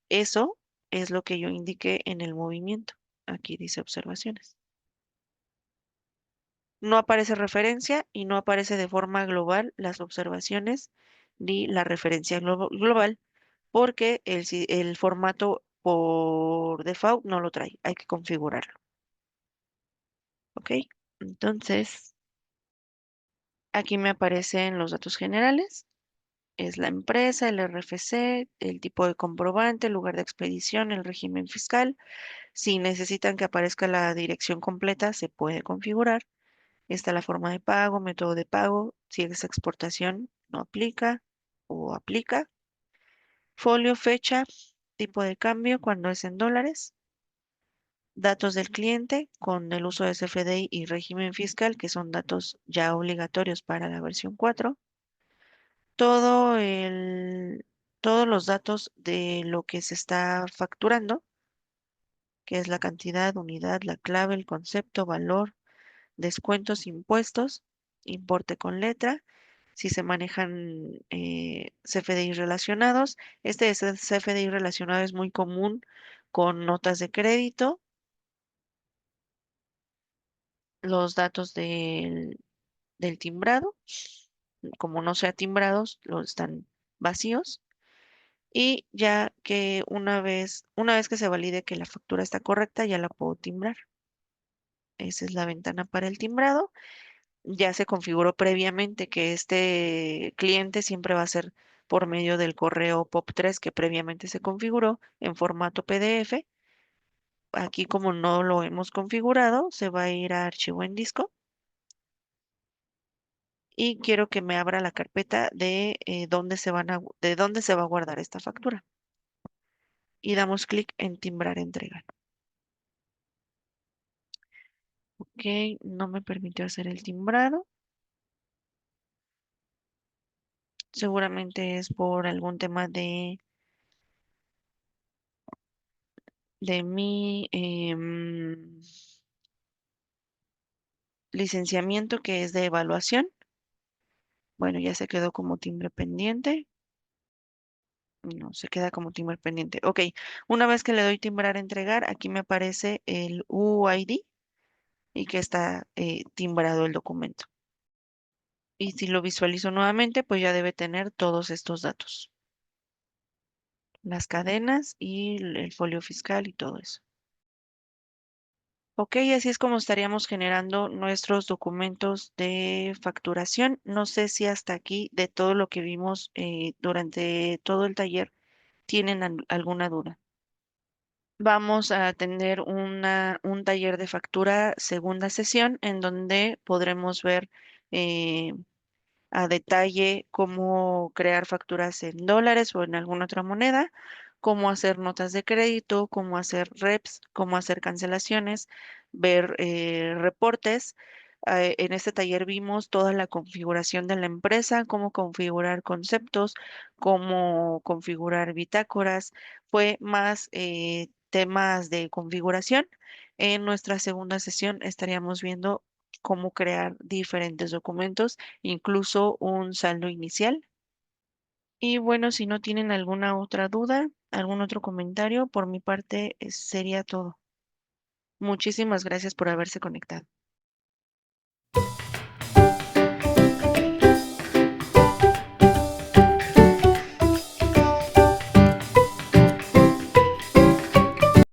Speaker 1: Eso es lo que yo indiqué en el movimiento. Aquí dice observaciones. No aparece referencia y no aparece de forma global las observaciones ni la referencia global porque el formato por default no lo trae. Hay que configurarlo. Ok, entonces aquí me aparecen los datos generales. Es la empresa, el RFC, el tipo de comprobante, el lugar de expedición, el régimen fiscal. Si necesitan que aparezca la dirección completa, se puede configurar. Está la forma de pago, método de pago. Si es exportación, no aplica o aplica. Folio, fecha. tipo de cambio cuando es en dólares, datos del cliente con el uso de CFDI y régimen fiscal, que son datos ya obligatorios para la versión 4, todo todos los datos de lo que se está facturando, que es la cantidad, unidad, la clave, el concepto, valor, descuentos, impuestos, importe con letra, si se manejan CFDI relacionados. Este CFDI relacionado es muy común con notas de crédito, los datos del timbrado, como no sea timbrados, los están vacíos. Y ya que una vez que se valide que la factura está correcta, ya la puedo timbrar. Esa es la ventana para el timbrado. Ya se configuró previamente que este cliente siempre va a ser por medio del correo POP3 que previamente se configuró en formato PDF. Aquí como no lo hemos configurado, se va a ir a archivo en disco y quiero que me abra la carpeta de de dónde se va a guardar esta factura. Y damos clic en timbrar entrega. Ok, no me permitió hacer el timbrado. Seguramente es por algún tema de mi licenciamiento que es de evaluación. Bueno, ya se quedó como timbre pendiente. No, se queda como timbre pendiente. Ok, una vez que le doy timbrar entregar, aquí me aparece el UID y que está timbrado el documento. Y si lo visualizo nuevamente, pues ya debe tener todos estos datos, las cadenas y el folio fiscal y todo eso. Ok, así es como estaríamos generando nuestros documentos de facturación. No sé si hasta aquí, de todo lo que vimos durante todo el taller, tienen alguna duda. Vamos a tener un taller de factura segunda sesión en donde podremos ver eh, a detalle cómo crear facturas en dólares o en alguna otra moneda, cómo hacer notas de crédito, cómo hacer reps, cómo hacer cancelaciones, ver reportes. En este taller vimos toda la configuración de la empresa, cómo configurar conceptos, cómo configurar bitácoras. Fue más temas de configuración. En nuestra segunda sesión estaríamos viendo cómo crear diferentes documentos, incluso un saldo inicial. Y bueno, si no tienen alguna otra duda, algún otro comentario, por mi parte sería todo. Muchísimas gracias por haberse conectado.